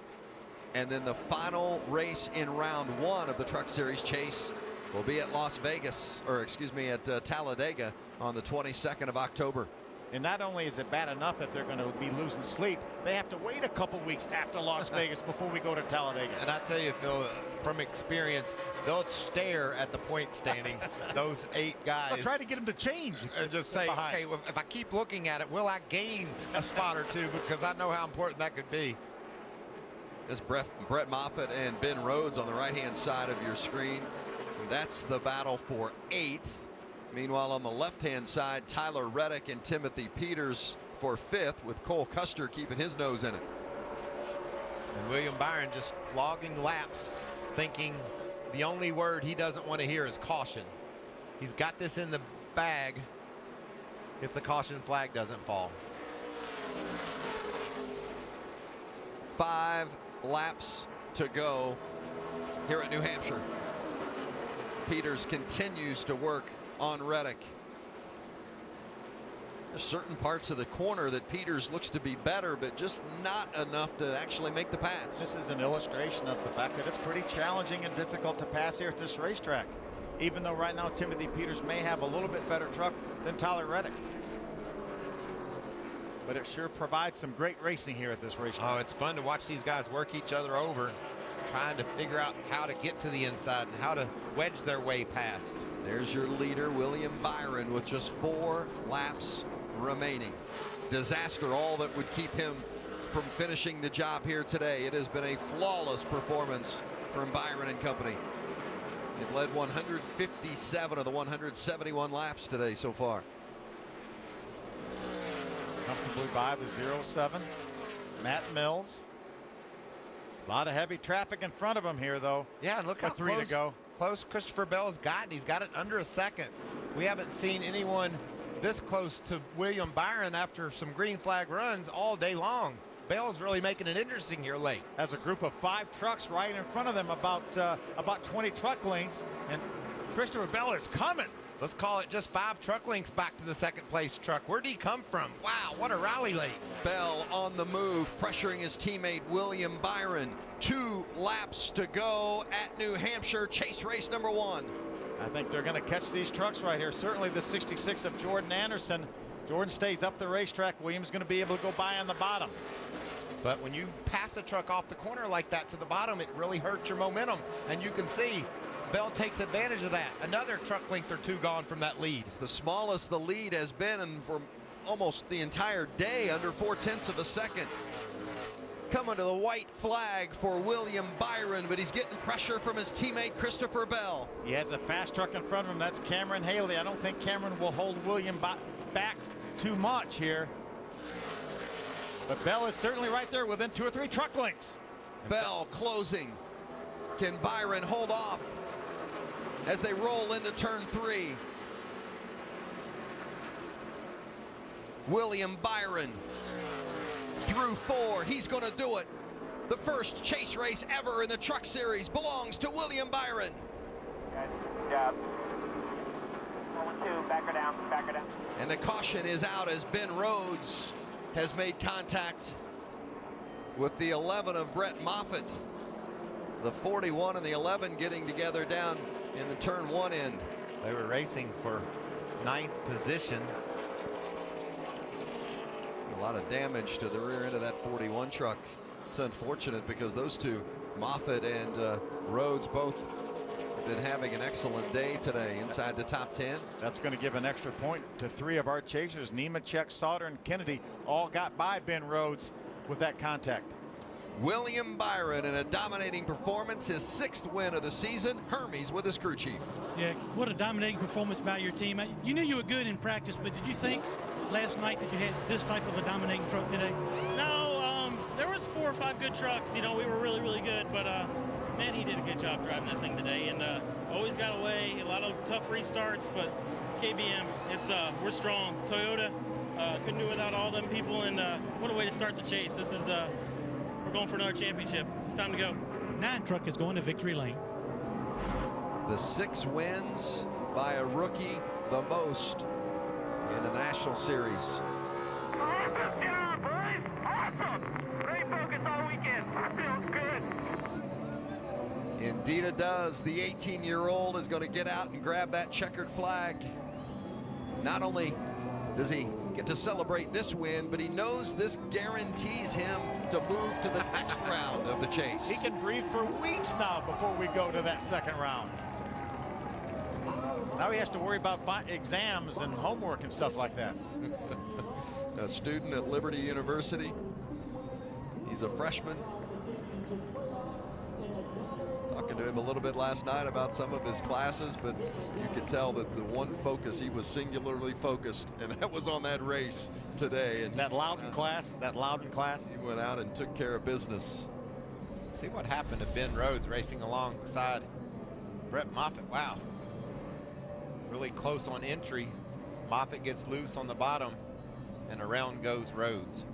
and then the final race in round 1 of the Truck Series chase will be at Las Vegas, or excuse me, at Talladega on the 22nd of October. And not only is it bad enough that they're going to be losing sleep, they have to wait a couple weeks after Las Vegas before we go to Talladega. And I tell you, Phil, from experience, they'll stare at the point standing, those 8 guys. I'll try to get them to change. And just say, okay, well, if I keep looking at it, will I gain a spot or 2? Because I know how important that could be. This Brett Moffitt and Ben Rhodes on the right-hand side of your screen. That's the battle for 8th. Meanwhile, on the left-hand side, Tyler Reddick and Timothy Peters for 5th, with Cole Custer keeping his nose in it. And William Byron just logging laps, thinking the only word he doesn't want to hear is caution. He's got this in the bag if the caution flag doesn't fall. 5 laps to go here at New Hampshire. Peters continues to work on Reddick. There's certain parts of the corner that Peters looks to be better, but just not enough to actually make the pass. This is an illustration of the fact that it's pretty challenging and difficult to pass here at this racetrack, even though right now Timothy Peters may have a little bit better truck than Tyler Reddick. But it sure provides some great racing here at this racetrack. Oh, it's fun to watch these guys work each other over, trying to figure out how to get to the inside and how to wedge their way past. There's your leader, William Byron, with just 4 laps remaining. Disaster, all that would keep him from finishing the job here today. It has been a flawless performance from Byron and company. They've led 157 of the 171 laps today so far. Comfortably by the 07, Matt Mills. A lot of heavy traffic in front of him here, though. Yeah, and look how 3 to go. Close Christopher Bell's gotten. He's got it under a second. We haven't seen anyone this close to William Byron after some green flag runs all day long. Bell's really making it interesting here late. Has a group of 5 trucks right in front of them, about 20 truck lengths, and Christopher Bell is coming. Let's call it just 5 truck lengths back to the second place truck. Where'd he come from? Wow, what a rally late. Bell on the move, pressuring his teammate William Byron. 2 laps to go at New Hampshire, chase race number 1. I think they're going to catch these trucks right here. Certainly the 66 of Jordan Anderson. Jordan stays up the racetrack. Williams going to be able to go by on the bottom. But when you pass a truck off the corner like that to the bottom, it really hurts your momentum. And you can see Bell takes advantage of that. Another truck length or 2 gone from that lead. It's the smallest the lead has been in for almost the entire day, under 0.4 of a second. Coming to the white flag for William Byron, but he's getting pressure from his teammate Christopher Bell. He has a fast truck in front of him. That's Cameron Haley. I don't think Cameron will hold William back too much here. But Bell is certainly right there within 2 or 3 truck lengths. Bell closing. Can Byron hold off as they roll into turn 3? William Byron through 4. He's going to do it. The first chase race ever in the Truck Series belongs to William Byron. Good job. 1-2, back her down, back her down. And the caution is out as Ben Rhodes has made contact with the 11 of Brett Moffitt. The 41 and the 11 getting together down in the turn 1 end. They were racing for 9th position. A lot of damage to the rear end of that 41 truck. It's unfortunate because those two, Moffitt and Rhodes, both been having an excellent day today inside the top 10. That's going to give an extra point to 3 of our chasers. Nemechek, Sauter, and Kennedy all got by Ben Rhodes with that contact. William Byron in a dominating performance, his 6th win of the season. Hermes with his crew chief. Yeah, what a dominating performance by your team. You knew you were good in practice, but did you think last night that you had this type of a dominating truck today? No, there was 4 or 5 good trucks. You know, we were really, really good, but man, he did a good job driving that thing today, and always got away. A lot of tough restarts, but KBM, we're strong. Toyota couldn't do without all them people, and what a way to start the chase. This is we're going for another championship. It's time to go. 9 truck is going to victory lane. The 6 wins by a rookie, the most in the National Series. Awesome job, boys. Awesome. Great focus all weekend. Feels good. Indeed it does. The 18-year-old is going to get out and grab that checkered flag. Not only does he get to celebrate this win, but he knows this guarantees him to move to the next round of the chase. He can breathe for weeks now before we go to that 2nd round. Now he has to worry about exams and homework and stuff like that. A student at Liberty University. He's a freshman. Talking to him a little bit last night about some of his classes, but you could tell that the one focus, he was singularly focused, and that was on that race today. And that Loudon class, he went out and took care of business. See what happened to Ben Rhodes racing alongside Brett Moffitt. Wow. Really close on entry. Moffitt gets loose on the bottom, and around goes Rhodes.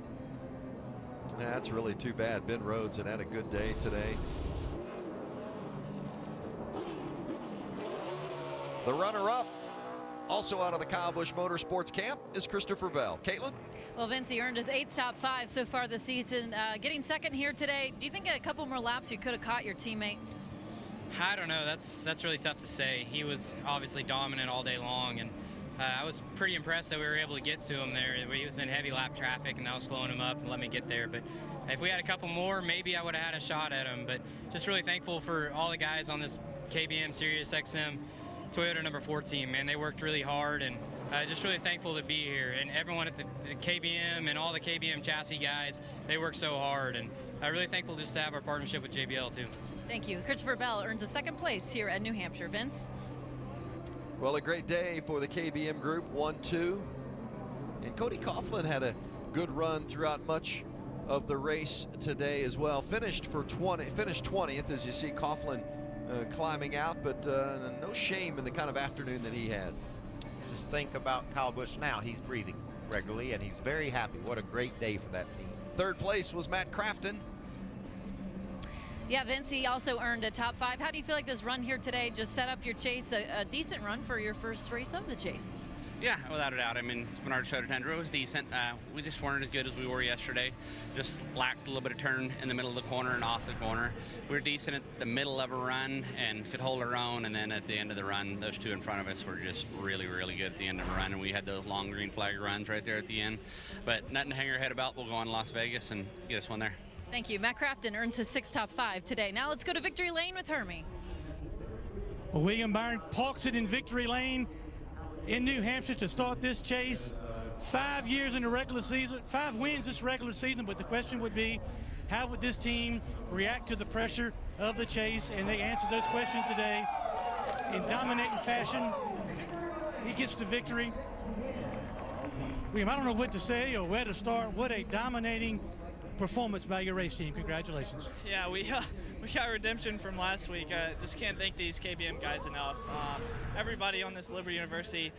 Yeah, that's really too bad. Ben Rhodes had a good day today. The runner-up, also out of the Kyle Busch Motorsports camp, is Christopher Bell. Caitlin? Well, Vince, he earned his 8th top 5 so far this season. Getting 2nd here today, do you think a couple more laps you could have caught your teammate? I don't know. That's really tough to say. He was obviously dominant all day long, and I was pretty impressed that we were able to get to him there. He was in heavy lap traffic, and that was slowing him up and let me get there. But if we had a couple more, maybe I would have had a shot at him. But just really thankful for all the guys on this KBM Sirius XM Toyota number 4 team. Man, they worked really hard, and just really thankful to be here. And everyone at the KBM and all the KBM chassis guys, they work so hard. And I'm really thankful just to have our partnership with JBL too. Thank you. Christopher Bell earns a 2nd place here at New Hampshire. Vince? Well, a great day for the KBM group, 1-2. And Cody Coughlin had a good run throughout much of the race today as well. Finished 20th, as you see Coughlin climbing out, but no shame in the kind of afternoon that he had. Just think about Kyle Busch now. He's breathing regularly, and he's very happy. What a great day for that team. 3rd place was Matt Crafton. Yeah, Vince, he also earned a top 5. How do you feel like this run here today just set up your chase, a decent run for your first race of the chase? Yeah, without a doubt. I mean, Bernard Soto Tundra was decent. We just weren't as good as we were yesterday. Just lacked a little bit of turn in the middle of the corner and off the corner. We were decent at the middle of a run and could hold our own, and then at the end of the run, those 2 in front of us were just really, really good at the end of the run, and we had those long green flag runs right there at the end. But nothing to hang our head about. We'll go on to Las Vegas and get us one there. Thank you. Matt Crafton earns his 6th top 5 today. Now let's go to victory lane with Hermie. Well, William Byron parks it in victory lane in New Hampshire to start this chase. 5 years in the regular season, 5 wins this regular season, but the question would be, how would this team react to the pressure of the chase? And they answered those questions today in dominating fashion. He gets the victory. William, I don't know what to say or where to start. What a dominating performance by your race team. Congratulations. Yeah, we got redemption from last week. Just can't thank these KBM guys enough. Everybody on this Liberty University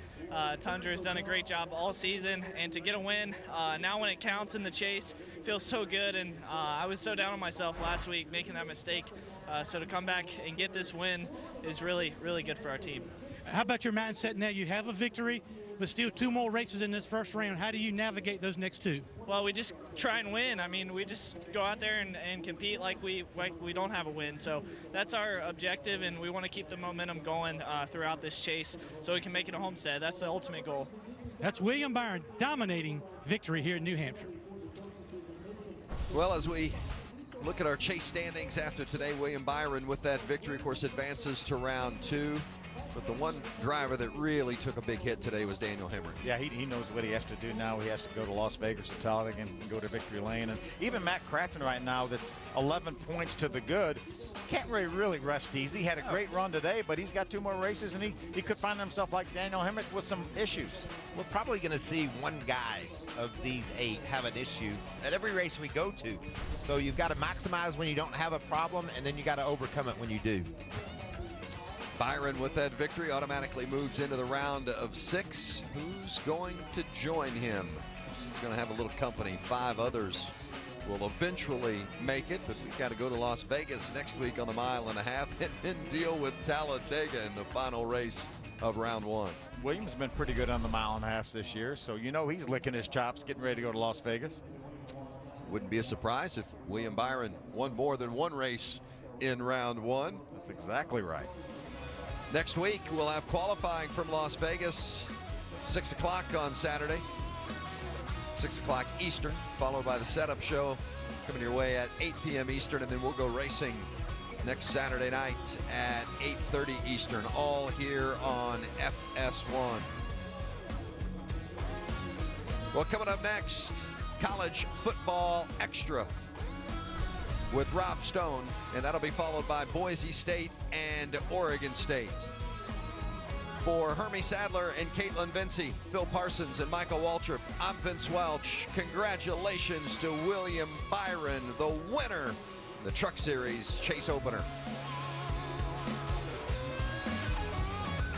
Tundra has done a great job all season, and to get a win now when it counts in the chase feels so good. And I was so down on myself last week making that mistake. So to come back and get this win is really, really good for our team. How about your mindset now? You have a victory. but still 2 more races in this first round. How do you navigate those next 2? Well, we just try and win. I mean, we just go out there and compete like we don't have a win. So that's our objective, and we want to keep the momentum going throughout this chase so we can make it a homestead. That's the ultimate goal. That's William Byron dominating victory here in New Hampshire. Well, as we look at our chase standings after today, William Byron with that victory, of course, advances to round 2. But the one driver that really took a big hit today was Daniel Hemrick. Yeah, he knows what he has to do now. He has to go to Las Vegas to Talladega and go to victory lane. And even Matt Crafton right now, that's 11 points to the good, can't really rest easy. He had a great run today, but he's got 2 more races, and he could find himself like Daniel Hemrick with some issues. We're probably going to see one guy of these 8 have an issue at every race we go to. So you've got to maximize when you don't have a problem, and then you got to overcome it when you do. Byron with that victory automatically moves into the round of 6. Who's going to join him? He's going to have a little company. 5 others will eventually make it, but we've got to go to Las Vegas next week on the 1.5 mile and deal with Talladega in the final race of round 1. Williams has been pretty good on the 1.5 miles this year, so you know he's licking his chops, getting ready to go to Las Vegas. Wouldn't be a surprise if William Byron won more than 1 race in round 1. That's exactly right. Next week, we'll have qualifying from Las Vegas, 6 o'clock on Saturday, 6 o'clock Eastern, followed by the setup show coming your way at 8 p.m. Eastern, and then we'll go racing next Saturday night at 8:30 Eastern, all here on FS1. Well, coming up next, College Football Extra with Rob Stone, and that'll be followed by Boise State and Oregon State. For Hermie Sadler and Caitlin Vincey, Phil Parsons and Michael Waltrip, I'm Vince Welch. Congratulations to William Byron, the winner, the Truck Series Chase Opener.